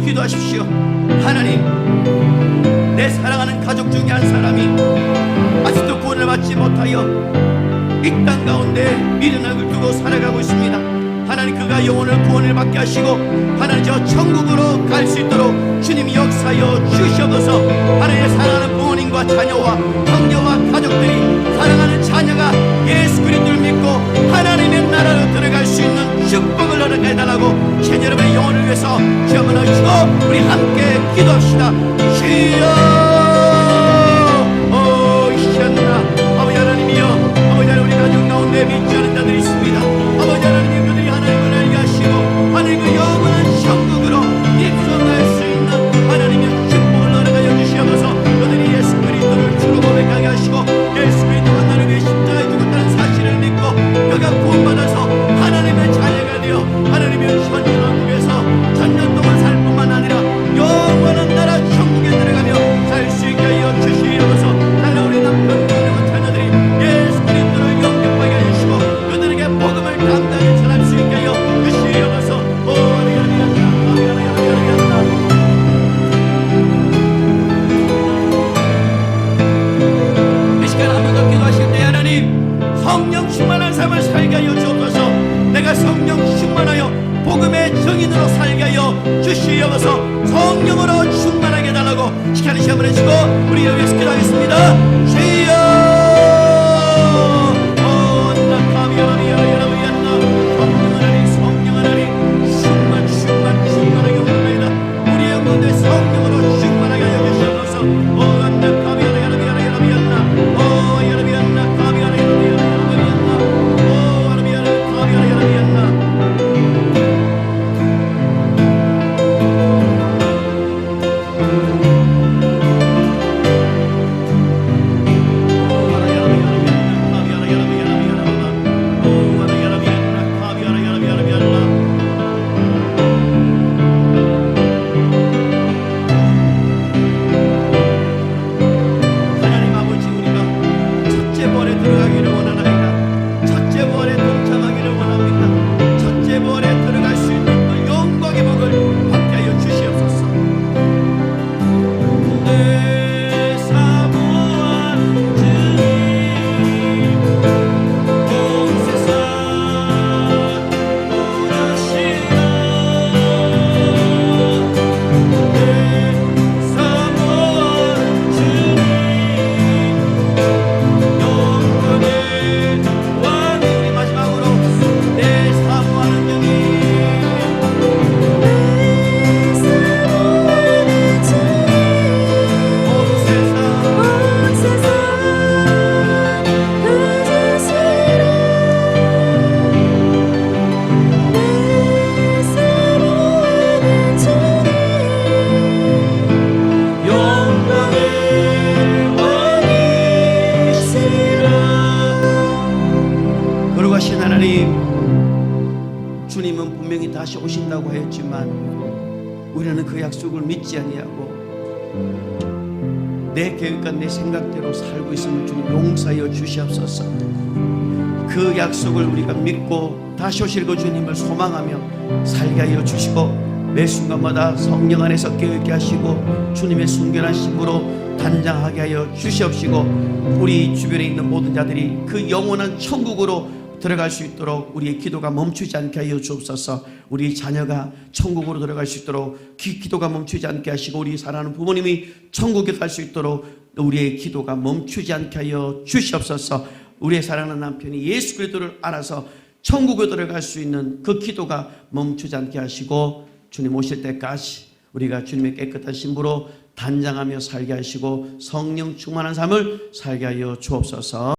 기도하십시오. 하나님, 내 사랑하는 가족 중에 한 사람이 아직도 구원을 받지 못하여 이 땅 가운데 미련함을 두고 살아가고 있습니다. 하나님, 그가 영혼을 구원을 받게 하시고 하나님 저 천국으로 갈 수 있도록 주님이 역사하여 주시옵소서. 하나님의 사랑하는 부모님과 자녀와 형제와 가족들이 사랑하는 자녀가 예수 그리스도를 믿고 하나님의 나라로 들어갈 수 있는 축복을 허락해 해달라고 신 여러분의 영혼을 위해서 주여만 하시고 우리 함께 기도합시다. 주여 아버지 하나님이여, 아버지 하나님, 우리 가족 가운데 믿지 않은 자들이 있습니다. 아버지 하나님, 그들이 하나님을 알게 하시고 하나님 그 영원한 천국으로 입성할 수 있는 하나님의 축복을 허락하여 주시옵소서. 그들이 예수 그리스도를 주로 고백하게 하시고 예수 그리스도가 나를 위해 십자가에 죽었다는 사실을 믿고 그가 구원받아서 하나님의 자녀가 되어 하나님의 천국에서 천년 동안 살 뿐만 아니라 영원한 나라 천국에 들어가며 살 수 있게 하여 주시옵소서. 나는 우리 남편과 자녀들이 예수 그리스도를 영접하게 하시고 그들에게 복음을 감당해 전할 수 있게 하여 주시옵소서. 이 시간 한 번 더 기도하실 때 하나님, 성령 충만한 삶을 살게 하여 주옵소서. 내가 성령 충만하여 복음의 증인으로 살게 하여 주시옵소서. 성령으로 충만하게 해달라고 시간을 시험을 해주고 우리를 위해서 기도하겠습니다. 주여 성령 하나님 충만하게 원합니다. 우리의 영혼을 성령으로 충만하게 하여 주시옵소서. 하나님, 주님은 분명히 다시 오신다고 했지만 우리는 그 약속을 믿지 아니하고 내 계획과 내 생각대로 살고 있음을 주님 용서하여 주시옵소서. 그 약속을 우리가 믿고 다시 오실 그 주님을 소망하며 살게 하여 주시고, 매 순간마다 성령 안에서 깨어있게 하시고 주님의 순결한 신부로 단장하게 하여 주시옵시고, 우리 주변에 있는 모든 자들이 그 영원한 천국으로 들어갈 수 있도록 우리의 기도가 멈추지 않게 하여 주옵소서. 우리 자녀가 천국으로 들어갈 수 있도록 기도가 멈추지 않게 하시고, 우리 사랑하는 부모님이 천국에 갈 수 있도록 우리의 기도가 멈추지 않게 하여 주시옵소서. 우리의 사랑하는 남편이 예수 그리스도를 알아서 천국에 들어갈 수 있는 그 기도가 멈추지 않게 하시고, 주님 오실 때까지 우리가 주님의 깨끗한 신부로 단장하며 살게 하시고 성령 충만한 삶을 살게 하여 주옵소서.